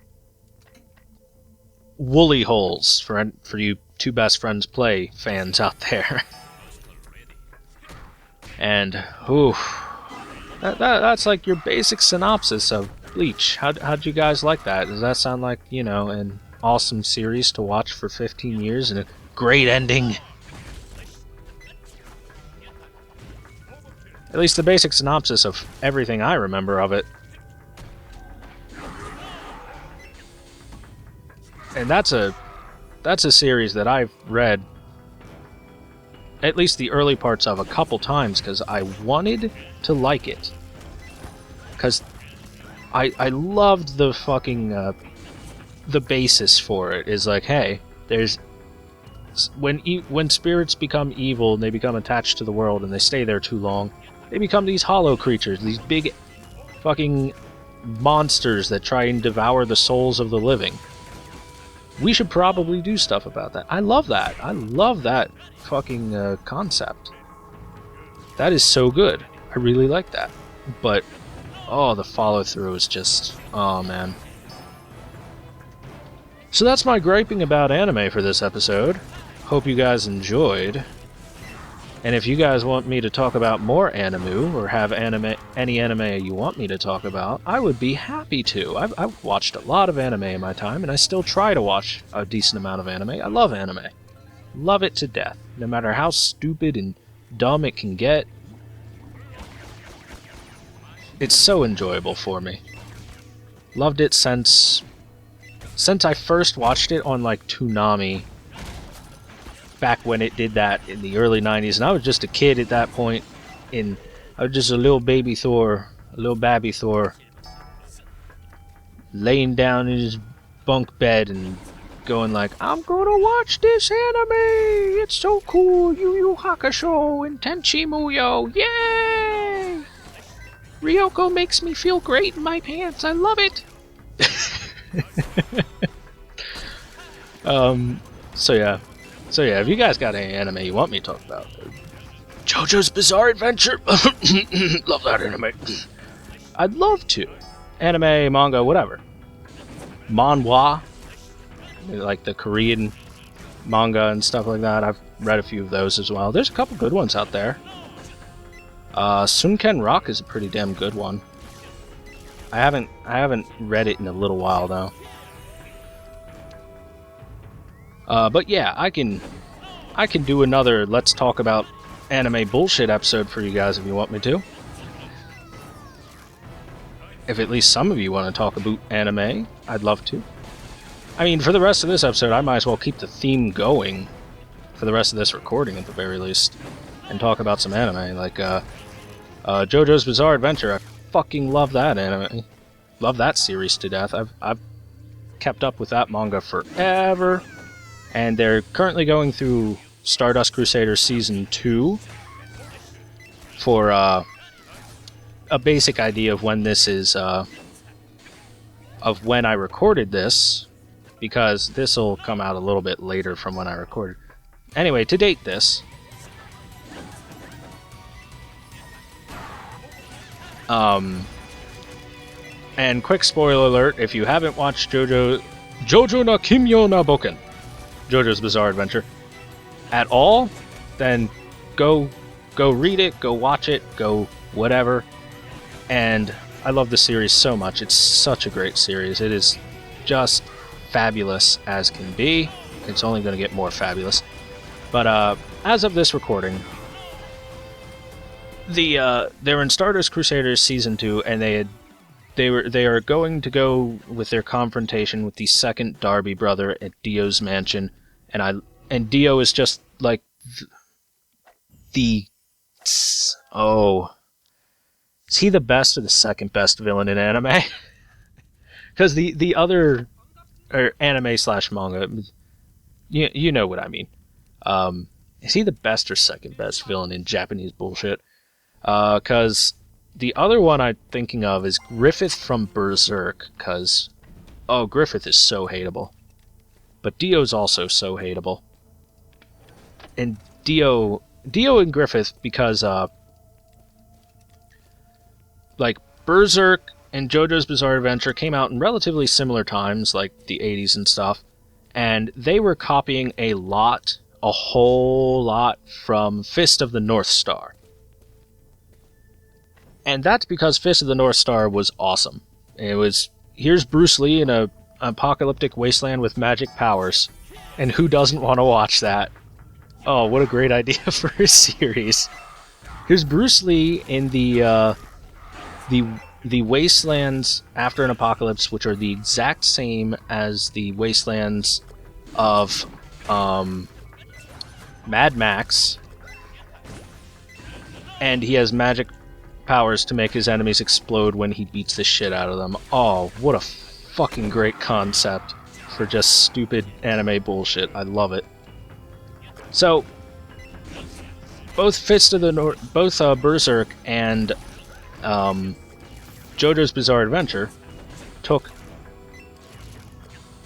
woolly holes for you Two Best Friends Play fans out there. And, that's like your basic synopsis of Bleach. How'd you guys like that? Does that sound like, an awesome series to watch for 15 years and a great ending? At least the basic synopsis of everything I remember of it. And that's a series that I've read at least the early parts of a couple times, because I wanted to like it. Because I loved the fucking, the basis for it is like, hey, there's, when spirits become evil and they become attached to the world and they stay there too long, they become these hollow creatures, these big fucking monsters that try and devour the souls of the living. We should probably do stuff about that. I love that. I love that fucking concept. That is so good. I really like that. But, the follow-through is just, oh man. So that's my griping about anime for this episode. Hope you guys enjoyed. And if you guys want me to talk about more anime, or have any anime you want me to talk about, I would be happy to. I've watched a lot of anime in my time, and I still try to watch a decent amount of anime. I love anime. Love it to death. No matter how stupid and dumb it can get, it's so enjoyable for me. Loved it since I first watched it on like Toonami, back when it did that in the early 90s, and I was just a kid at that point. I was just a little baby Thor, a little babby Thor, laying down in his bunk bed and going like, I'm gonna watch this anime! It's so cool! Yu Yu Hakusho and Tenchi Muyo! Yay! Ryoko makes me feel great in my pants. I love it! So yeah, if you guys got any anime you want me to talk about, JoJo's Bizarre Adventure, love that anime. I'd love to. Anime, manga, whatever. Manhwa, like the Korean manga and stuff like that. I've read a few of those as well. There's a couple good ones out there. Sunken Rock is a pretty damn good one. I haven't read it in a little while though. But yeah, I can do another let's talk about anime bullshit episode for you guys if you want me to. If at least some of you want to talk about anime, I'd love to. I mean, for the rest of this episode, I might as well keep the theme going for the rest of this recording at the very least, and talk about some anime, like JoJo's Bizarre Adventure. I fucking love that anime. Love that series to death. I've kept up with that manga forever. And they're currently going through Stardust Crusader Season 2 for a basic idea of when this is, of when I recorded this, because this will come out a little bit later from when I recorded. Anyway, to date this, and quick spoiler alert, if you haven't watched Jojo no Kimyo na Boken, JoJo's Bizarre Adventure, at all, then go read it, go watch it, go whatever. And I love the series so much. It's such a great series. It is just fabulous as can be. It's only going to get more fabulous. But as of this recording, they're in Stardust Crusaders Season 2, and they are going to go with their confrontation with the second Darby brother at Dio's mansion. And Dio is just like is he the best or the second best villain in anime? Because the other anime / manga, you know what I mean. Is he the best or second best villain in Japanese bullshit? Because the other one I'm thinking of is Griffith from Berserk. Because Griffith is so hateable. But Dio's also so hateable. And Dio and Griffith, because like Berserk and JoJo's Bizarre Adventure came out in relatively similar times, like the 80s and stuff, and they were copying a whole lot from Fist of the North Star. And that's because Fist of the North Star was awesome. It was, here's Bruce Lee in a apocalyptic wasteland with magic powers, and who doesn't want to watch that? Oh, what a great idea for a series. Here's Bruce Lee in the wastelands after an apocalypse, which are the exact same as the wastelands of Mad Max, and he has magic powers to make his enemies explode when he beats the shit out of them. Oh, what a fucking great concept for just stupid anime bullshit. I love it. So, both Fist of the North, both Berserk and JoJo's Bizarre Adventure took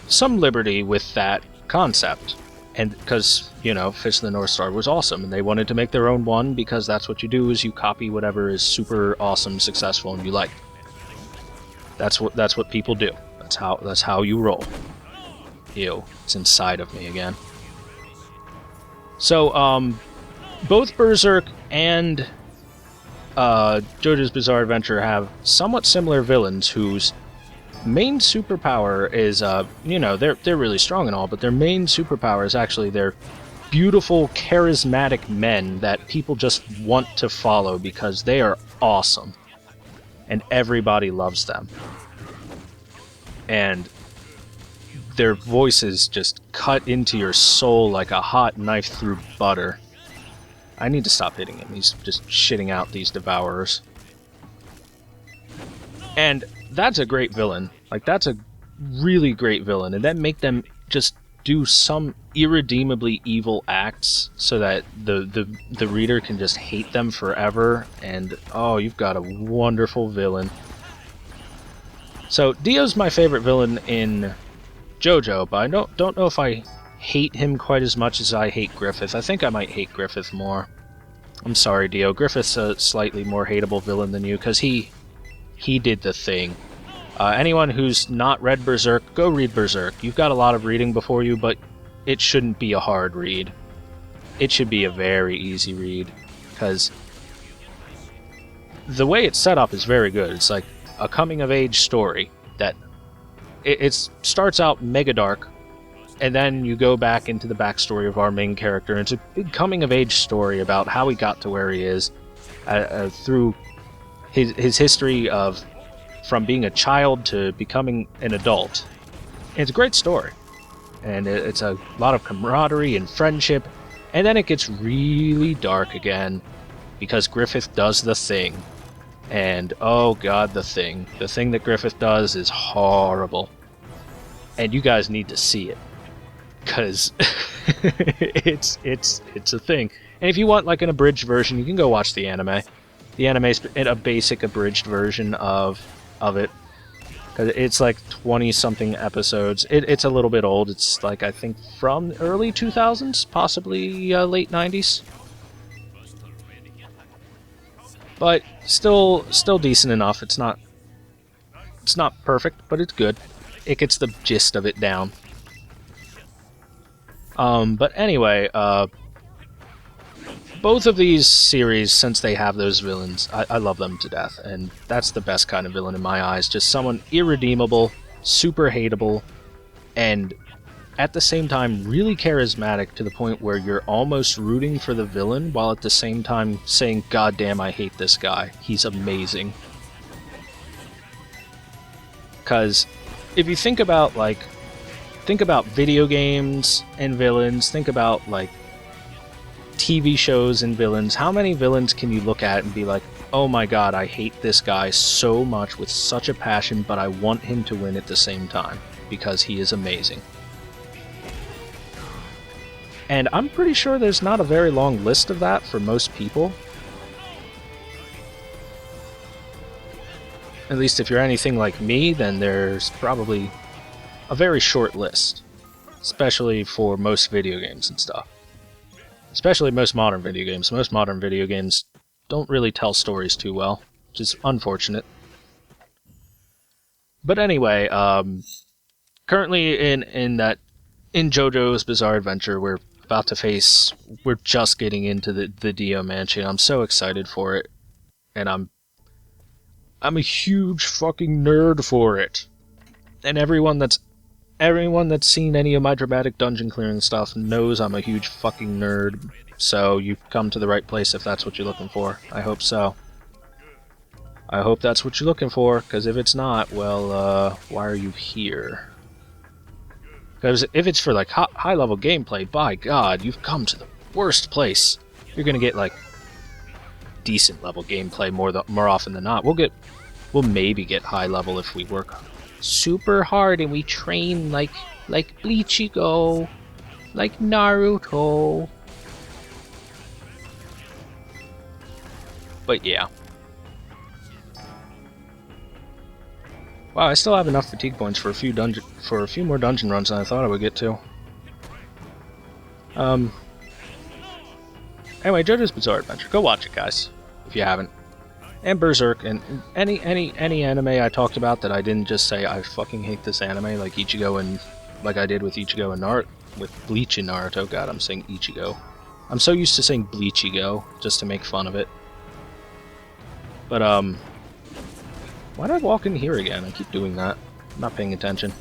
some liberty with that concept, and because, you know, Fist of the North Star was awesome, and they wanted to make their own one because that's what you do, is you copy whatever is super awesome, successful, and you like. That's what people do. That's how you roll. Ew, it's inside of me again. So, both Berserk and JoJo's Bizarre Adventure have somewhat similar villains whose main superpower is, you know, they're really strong and all, but their main superpower is actually they're beautiful, charismatic men that people just want to follow because they are awesome. And everybody loves them. And their voices just cut into your soul like a hot knife through butter. I need to stop hitting him. He's just shitting out these devourers. And that's a great villain. Like, that's a really great villain. And then make them just do some irredeemably evil acts so that the reader can just hate them forever. And, oh, you've got a wonderful villain. So, Dio's my favorite villain in JoJo, but I don't know if I hate him quite as much as I hate Griffith. I think I might hate Griffith more. I'm sorry, Dio. Griffith's a slightly more hateable villain than you, because he did the thing. Anyone who's not read Berserk, go read Berserk. You've got a lot of reading before you, but it shouldn't be a hard read. It should be a very easy read, because the way it's set up is very good. It's like a coming-of-age story that it starts out mega dark, and then you go back into the backstory of our main character. It's a big coming-of-age story about how he got to where he is through his history of from being a child to becoming an adult. And it's a great story. And it's a lot of camaraderie and friendship. And then it gets really dark again because Griffith does the thing. And, oh god, the thing. The thing that Griffith does is horrible. And you guys need to see it. Because it's a thing. And if you want like an abridged version, you can go watch the anime. The anime's a basic abridged version of it. Because it's like 20-something episodes. It's a little bit old. It's like, I think, from early 2000s, possibly late 90s. But still decent enough. It's not perfect, but it's good. It gets the gist of it down. But anyway, both of these series, since they have those villains, I love them to death, and that's the best kind of villain in my eyes. Just someone irredeemable, super hateable, and at the same time really charismatic to the point where you're almost rooting for the villain, while at the same time saying, "God damn, I hate this guy. He's amazing." Because if you think about, video games and villains, think about, like, TV shows and villains, how many villains can you look at and be like, oh my god, I hate this guy so much with such a passion, but I want him to win at the same time, because he is amazing. And I'm pretty sure there's not a very long list of that for most people. At least if you're anything like me, then there's probably a very short list. Especially for most video games and stuff. Especially most modern video games. Most modern video games don't really tell stories too well, which is unfortunate. But anyway, currently in JoJo's Bizarre Adventure, we're just getting into the Dio Mansion. I'm so excited for it. And I'm a huge fucking nerd for it. And everyone that's seen any of my dramatic dungeon clearing stuff knows I'm a huge fucking nerd. So you've come to the right place if that's what you're looking for. I hope so. I hope that's what you're looking for, because if it's not, well, why are you here? Because if it's for, like, high-level gameplay, by God, you've come to the worst place. You're gonna get, like, decent-level gameplay more often than not. We'll maybe get high-level if we work super hard and we train like Bleach go, like Naruto. But yeah. Wow, I still have enough fatigue points for a few more dungeon runs than I thought I would get to. Anyway, JoJo's Bizarre Adventure. Go watch it, guys, if you haven't. And Berserk, and any anime I talked about that I didn't just say I fucking hate this anime, like Ichigo and like I did with Ichigo and with Bleach and Naruto. God, I'm saying Ichigo. I'm so used to saying Bleachigo, just to make fun of it. But, why did I walk in here again? I keep doing that. I'm not paying attention.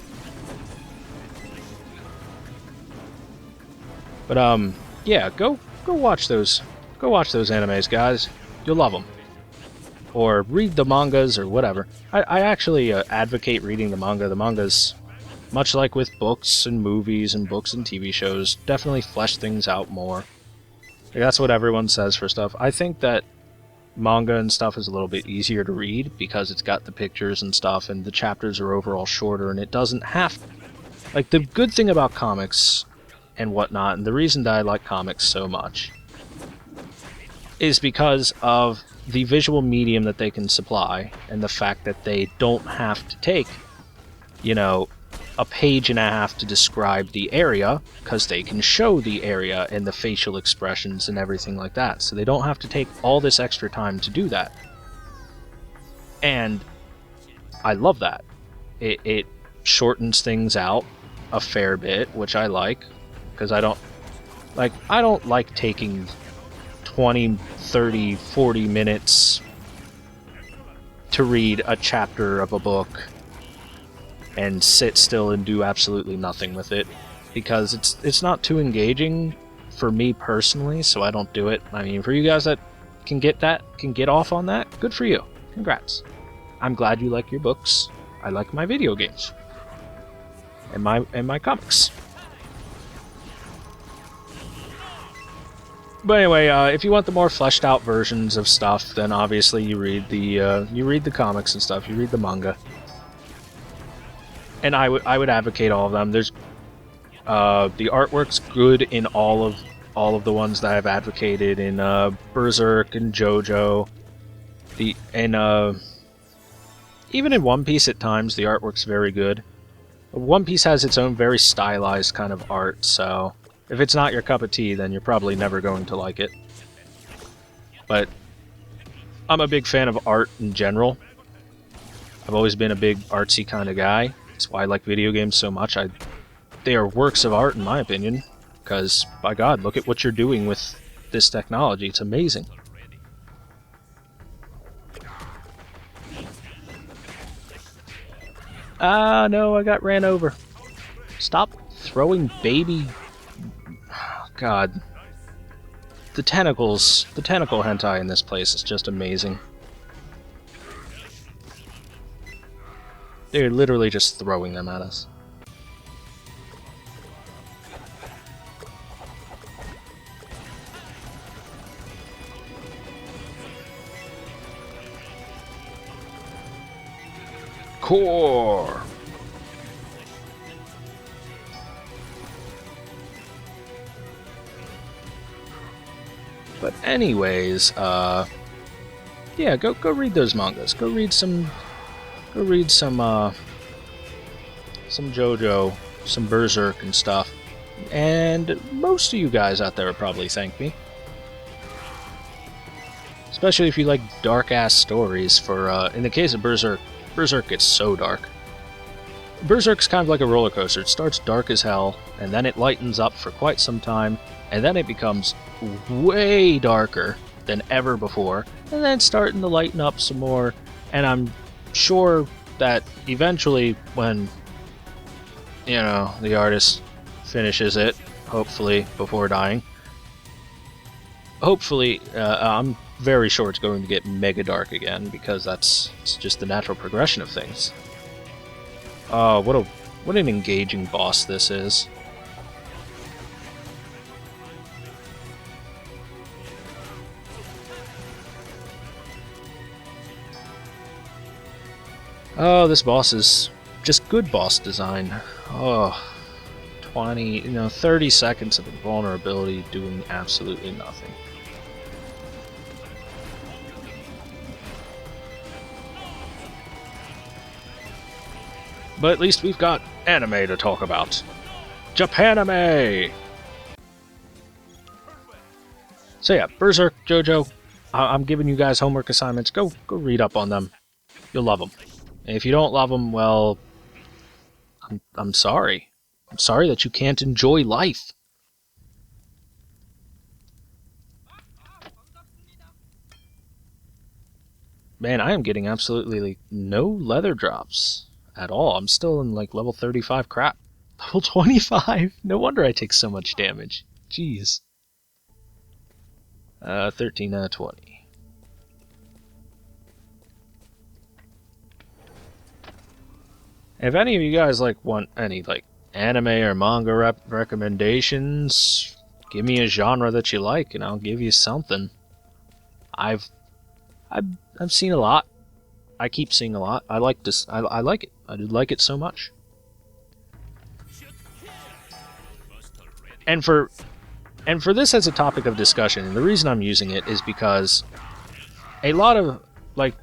But, yeah, go watch those. Go watch those animes, guys. You'll love them. Or read the mangas, or whatever. I actually advocate reading the manga. The mangas, much like with books and movies and books and TV shows, definitely flesh things out more. Like, that's what everyone says for stuff. I think that manga and stuff is a little bit easier to read because it's got the pictures and stuff, and the chapters are overall shorter, and it doesn't have... Like, the good thing about comics and whatnot, and the reason that I like comics so much, is because of the visual medium that they can supply, and the fact that they don't have to take, you know, a page and a half to describe the area, because they can show the area and the facial expressions and everything like that. So they don't have to take all this extra time to do that. And I love that. It shortens things out a fair bit, which I like, because I don't like taking 20, 30, 40 minutes to read a chapter of a book and sit still and do absolutely nothing with it, because it's not too engaging for me personally, so I don't do it. I mean, for you guys that can get off on that, good for you. Congrats. I'm glad you like your books. I like my video games. And my comics. But anyway, if you want the more fleshed out versions of stuff, then obviously you read the comics and stuff. You read the manga, and I would advocate all of them. There's the artwork's good in all of the ones that I've advocated in Berserk and JoJo, even in One Piece at times the artwork's very good. One Piece has its own very stylized kind of art, so if it's not your cup of tea, then you're probably never going to like it. But I'm a big fan of art in general. I've always been a big artsy kind of guy. That's why I like video games so much. They are works of art in my opinion, because, by God, look at what you're doing with this technology. It's amazing. Ah, no, I got ran over. Stop throwing baby... God. The tentacle hentai in this place is just amazing. They're literally just throwing them at us. Core! But anyways, yeah, go read those mangas. Go read some JoJo, some Berserk and stuff. And most of you guys out there will probably thank me. Especially if you like dark-ass stories. For in the case of Berserk, Berserk gets so dark. Berserk's kind of like a roller coaster. It starts dark as hell, and then it lightens up for quite some time, and then it becomes way darker than ever before, and then starting to lighten up some more. And I'm sure that eventually, when, you know, the artist finishes it, hopefully before dying, hopefully, I'm very sure it's going to get mega dark again, because it's just the natural progression of things. Oh, what an engaging boss this is. Oh, this boss is just good boss design. Oh, 30 seconds of invulnerability doing absolutely nothing. But at least we've got anime to talk about. Japanime! So yeah, Berserk, JoJo, I'm giving you guys homework assignments. Go read up on them. You'll love them. And if you don't love them, well, I'm sorry. I'm sorry that you can't enjoy life. Man, I am getting absolutely like no leather drops at all. I'm still in like level 35 crap. Level 25? No wonder I take so much damage. Jeez. 13 out of 20. If any of you guys like want any like anime or manga recommendations, give me a genre that you like and I'll give you something. I've seen a lot. I keep seeing a lot. I like this. I like it. I did like it so much. And for this as a topic of discussion, and the reason I'm using it is because a lot of like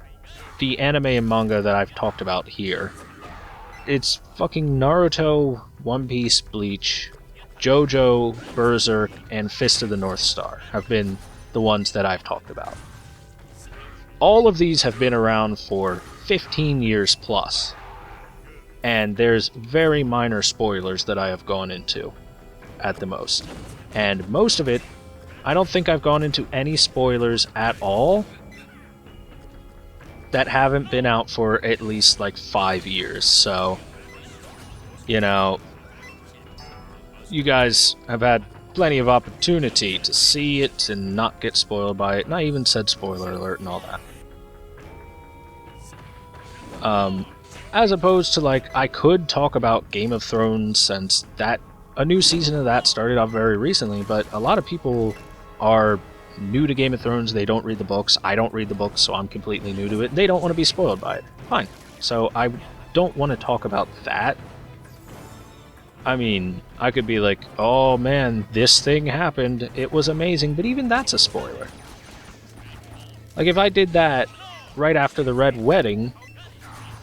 the anime and manga that I've talked about here, it's fucking Naruto, One Piece, Bleach, JoJo, Berserk, and Fist of the North Star have been the ones that I've talked about. All of these have been around for 15 years plus, and there's very minor spoilers that I have gone into at the most. And most of it, I don't think I've gone into any spoilers at all that haven't been out for at least like 5 years. So, you know, you guys have had plenty of opportunity to see it and not get spoiled by it. And I even said spoiler alert and all that. As opposed to like, I could talk about Game of Thrones since that a new season of that started off very recently, but a lot of people are new to Game of Thrones. They don't read the books. I don't read the books, so I'm completely new to it. They don't want to be spoiled by it. Fine. So I don't want to talk about that. I mean, I could be like, oh man, this thing happened. It was amazing, but even that's a spoiler. Like if I did that right after the Red Wedding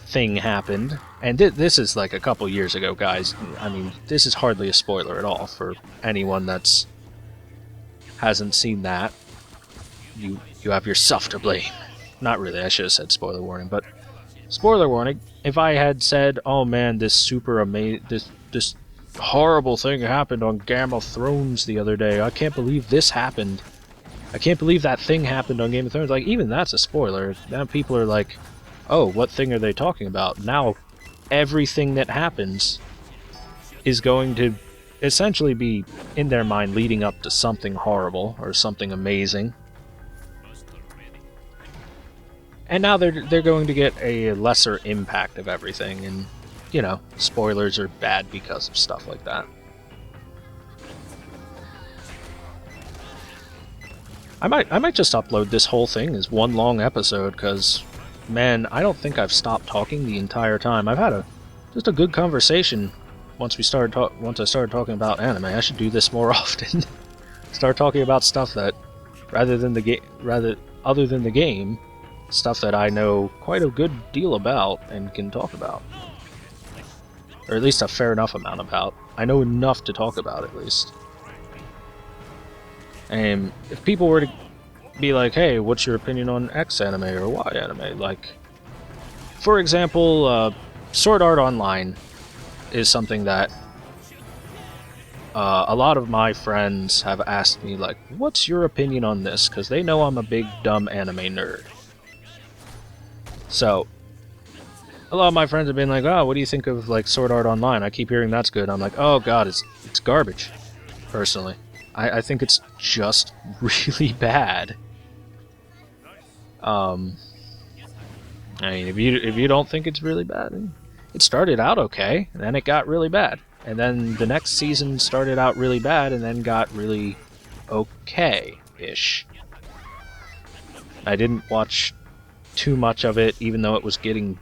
thing happened, and this is like a couple years ago, guys. I mean, this is hardly a spoiler at all for anyone that's hasn't seen that. You have yourself to blame. Not really, I should have said spoiler warning, but spoiler warning, if I had said, oh man, this this horrible thing happened on Game of Thrones the other day, I can't believe this happened. I can't believe that thing happened on Game of Thrones. Like, even that's a spoiler. Now people are like, oh, what thing are they talking about? Now everything that happens is going to essentially be, in their mind, leading up to something horrible or something amazing. And now they're going to get a lesser impact of everything, and, you know, spoilers are bad because of stuff like that. I might just upload this whole thing as one long episode, because man, I don't think I've stopped talking the entire time. I've had just a good conversation once I started talking about anime. I should do this more often. Start talking about stuff that, other than the game, stuff that I know quite a good deal about and can talk about, or at least a fair enough amount about. I know enough to talk about, at least. And if people were to be like, hey, what's your opinion on X anime or Y anime? Like, for example, Sword Art Online is something that a lot of my friends have asked me, like, what's your opinion on this? Because they know I'm a big, dumb anime nerd. So, a lot of my friends have been like, oh, what do you think of, like, Sword Art Online? I keep hearing that's good. I'm like, oh god, it's garbage, personally. I think it's just really bad. I mean, if you don't think it's really bad, it started out okay, and then it got really bad, and then the next season started out really bad, and then got really okay-ish. I didn't watch too much of it, even though it was getting,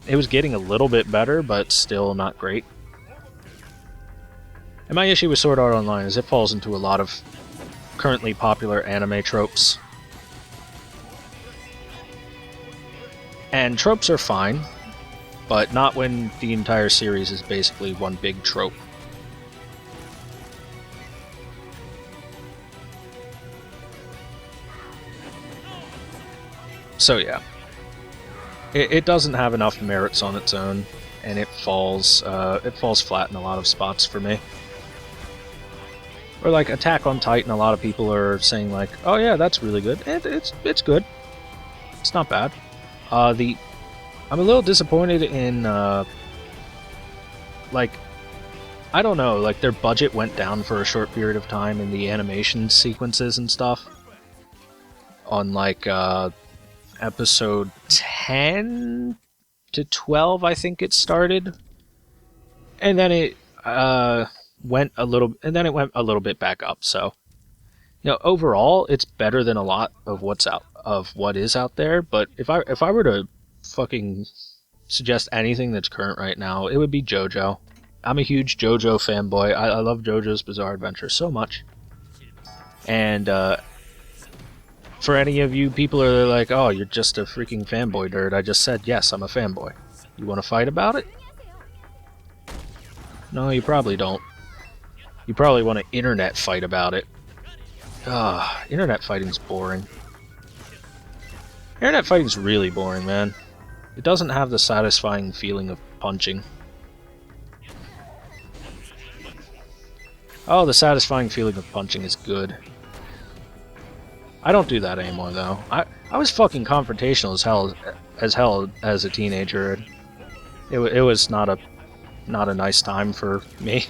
it was getting a little bit better, but still not great. And my issue with Sword Art Online is it falls into a lot of currently popular anime tropes. And tropes are fine, but not when the entire series is basically one big trope. So yeah, it doesn't have enough merits on its own, and it falls flat in a lot of spots for me. Or like Attack on Titan, a lot of people are saying like, oh yeah, that's really good. It's good. It's not bad. I'm a little disappointed in, like, I don't know, like, their budget went down for a short period of time in the animation sequences and stuff. On, like, episode 10 to 12, I think it started. And then it, went a little bit back up, so... You know, overall, it's better than a lot of what is out there, but if I were to fucking suggest anything that's current right now, it would be JoJo. I'm a huge JoJo fanboy. I love JoJo's Bizarre Adventure so much. And for any of you people who are like, oh, you're just a freaking fanboy nerd, I just said, yes, I'm a fanboy. You want to fight about it? No, you probably don't. You probably want to internet fight about it. Internet fighting's boring. Internet fighting's really boring, man. It doesn't have the satisfying feeling of punching. Oh, the satisfying feeling of punching is good. I don't do that anymore, though. I was fucking confrontational as hell as a teenager. It was not a nice time for me.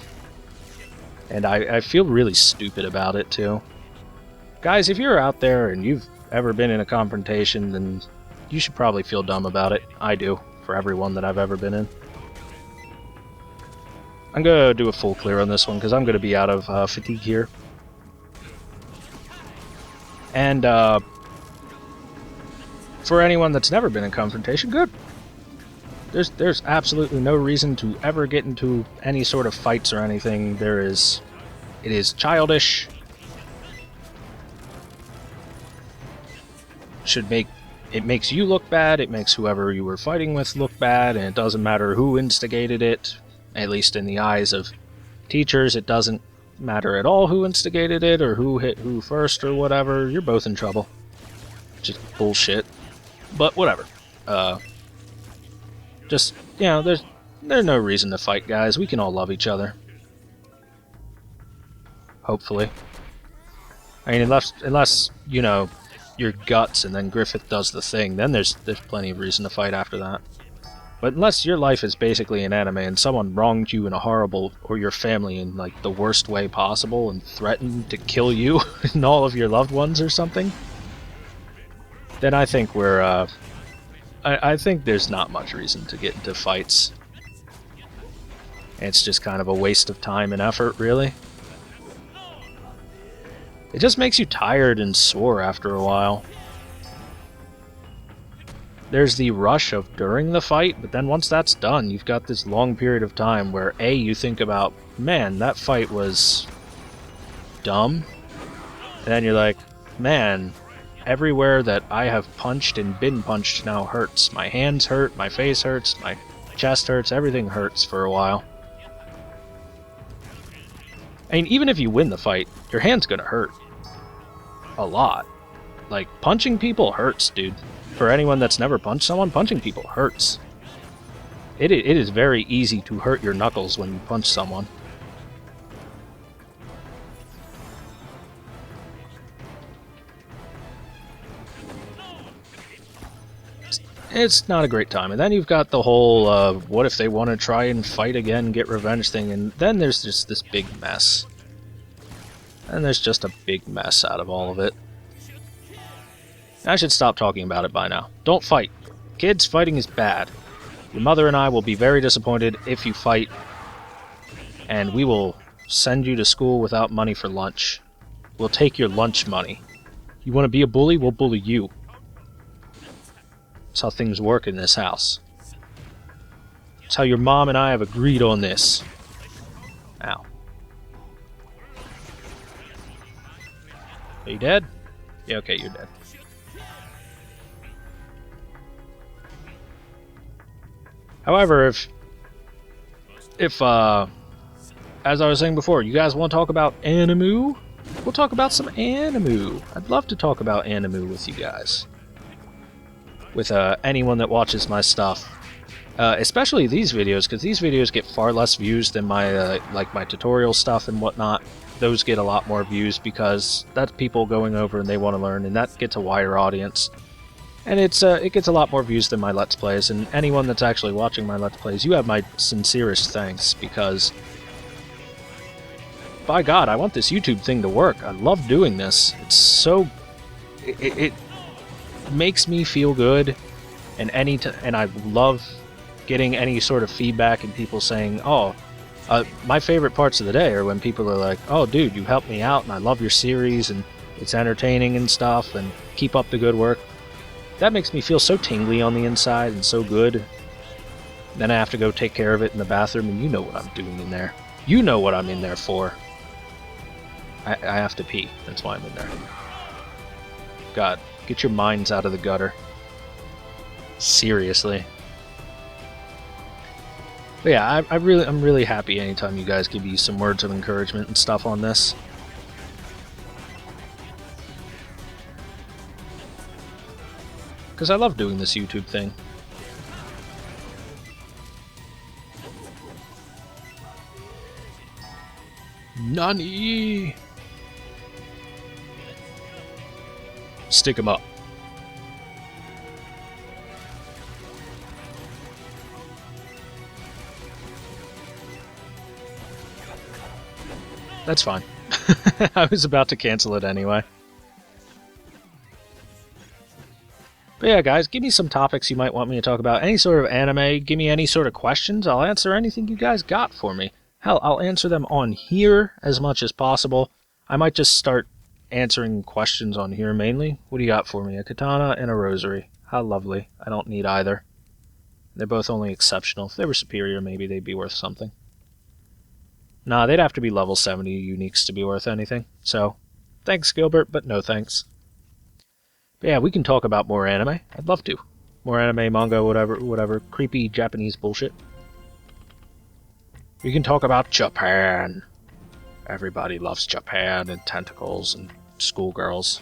And I feel really stupid about it, too. Guys, if you're out there and you've ever been in a confrontation, then you should probably feel dumb about it. I do, for everyone that I've ever been in. I'm gonna do a full clear on this one, because I'm gonna be out of fatigue here. And, for anyone that's never been in confrontation, good. There's absolutely no reason to ever get into any sort of fights or anything. It is childish. It makes you look bad, it makes whoever you were fighting with look bad, and it doesn't matter who instigated it, at least in the eyes of teachers. It doesn't matter at all who instigated it, or who hit who first, or whatever. You're both in trouble. Just bullshit. But whatever. Just, you know, there's no reason to fight, guys. We can all love each other. Hopefully. I mean, unless you know, your guts and then Griffith does the thing, then there's plenty of reason to fight after that. But unless your life is basically an anime and someone wronged you in a horrible, or your family in like the worst way possible and threatened to kill you and all of your loved ones or something, then I think we're I think there's not much reason to get into fights. It's just kind of a waste of time and effort, really. It just makes you tired and sore after a while. There's the rush of during the fight, but then once that's done, you've got this long period of time where A, you think about, man, that fight was dumb. And then you're like, man, everywhere that I have punched and been punched now hurts. My hands hurt, my face hurts, my chest hurts, everything hurts for a while. I mean, even if you win the fight, your hand's gonna hurt. A lot. Like, punching people hurts, dude. For anyone that's never punched someone, punching people hurts. It is very easy to hurt your knuckles when you punch someone. It's not a great time. And then you've got the whole, what if they want to try and fight again, get revenge thing, and then there's just this big mess. And there's just a big mess out of all of it. I should stop talking about it by now. Don't fight. Kids, fighting is bad. Your mother and I will be very disappointed if you fight, and we will send you to school without money for lunch. We'll take your lunch money. You want to be a bully? We'll bully you. That's how things work in this house. That's how your mom and I have agreed on this. Ow. Are you dead? Yeah, okay, you're dead. However, if as I was saying before, you guys want to talk about anime? We'll talk about some anime. I'd love to talk about anime with you guys. With anyone that watches my stuff. Especially these videos, because these videos get far less views than my like my tutorial stuff and whatnot. Those get a lot more views because that's people going over and they want to learn, and that gets a wider audience. And it gets a lot more views than my Let's Plays, and anyone that's actually watching my Let's Plays, you have my sincerest thanks, because by God, I want this YouTube thing to work. I love doing this. It's so... It makes me feel good, and I love getting any sort of feedback and people saying, oh, my favorite parts of the day are when people are like, oh dude, you helped me out and I love your series and it's entertaining and stuff and keep up the good work. That makes me feel so tingly on the inside and so good. Then I have to go take care of it in the bathroom, and you know what I'm doing in there. You know what I'm in there for. I have to pee. That's why I'm in there. God, get your minds out of the gutter. Seriously. But yeah, I'm really happy anytime you guys give me some words of encouragement and stuff on this. Because I love doing this YouTube thing. Nani! Stick 'em up. That's fine. I was about to cancel it anyway. But yeah, guys, give me some topics you might want me to talk about. Any sort of anime, give me any sort of questions. I'll answer anything you guys got for me. Hell, I'll answer them on here as much as possible. I might just start answering questions on here mainly. What do you got for me? A katana and a rosary. How lovely. I don't need either. They're both only exceptional. If they were superior, maybe they'd be worth something. Nah, they'd have to be level 70 uniques to be worth anything. So, thanks, Gilbert, but no thanks. But yeah, we can talk about more anime. I'd love to. More anime, manga, whatever. Creepy Japanese bullshit. We can talk about Japan. Everybody loves Japan and tentacles and schoolgirls.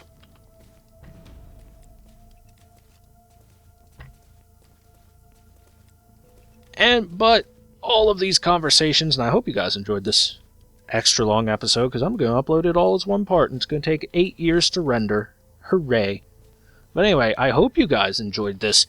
But all of these conversations, and I hope you guys enjoyed this extra long episode, because I'm going to upload it all as one part, and it's going to take 8 years to render. Hooray. But anyway, I hope you guys enjoyed this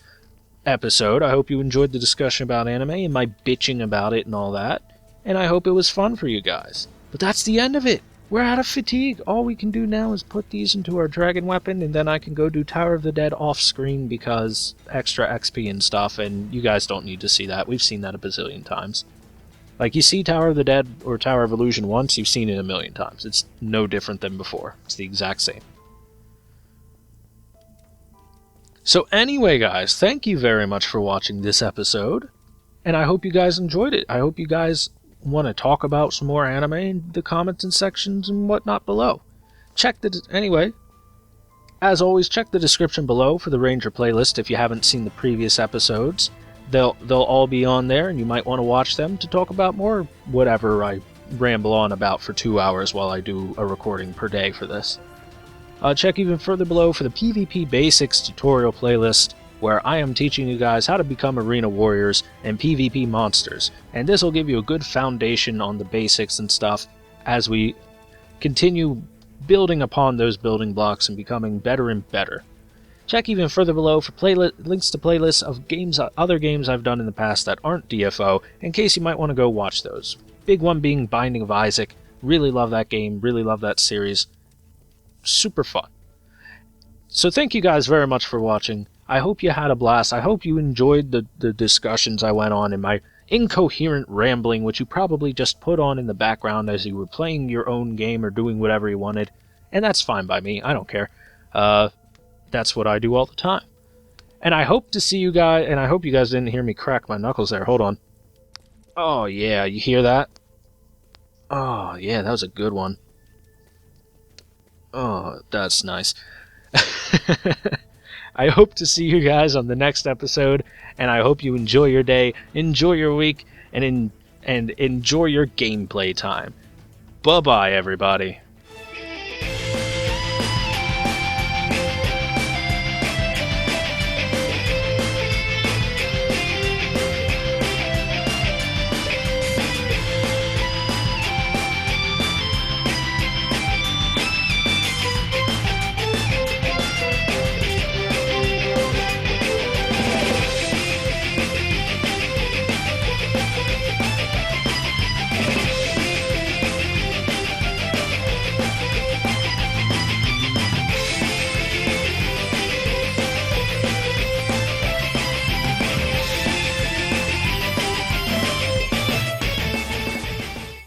episode. I hope you enjoyed the discussion about anime and my bitching about it and all that. And I hope it was fun for you guys. But that's the end of it. We're out of fatigue. All we can do now is put these into our dragon weapon, and then I can go do Tower of the Dead off screen because extra XP and stuff, and you guys don't need to see that. We've seen that a bazillion times. Like, you see Tower of the Dead or Tower of Illusion once, you've seen it a million times. It's no different than before. It's the exact same. So anyway, guys, thank you very much for watching this episode, and I hope you guys enjoyed it. I hope you guys want to talk about some more anime in the comments and sections and whatnot below. Anyway, as always, check the description below for the Ranger playlist if you haven't seen the previous episodes. They'll all be on there, and you might want to watch them to talk about more whatever I ramble on about for 2 hours while I do a recording per day for this. Check even further below for the PvP Basics tutorial playlist, where I am teaching you guys how to become arena warriors and PvP monsters, and this will give you a good foundation on the basics and stuff as we continue building upon those building blocks and becoming better and better. Check even further below for links to playlists of other games I've done in the past that aren't DFO, in case you might want to go watch those. Big one being Binding of Isaac. Really love that game, really love that series. Super fun. So thank you guys very much for watching. I hope you had a blast. I hope you enjoyed the discussions I went on and my incoherent rambling, which you probably just put on in the background as you were playing your own game or doing whatever you wanted. And that's fine by me. I don't care. That's what I do all the time. And I hope to see you guys, and I hope you guys didn't hear me crack my knuckles there. Hold on. Oh yeah, you hear that? Oh yeah, that was a good one. Oh, that's nice. I hope to see you guys on the next episode, and I hope you enjoy your day, enjoy your week, and enjoy your gameplay time. Bye-bye, everybody.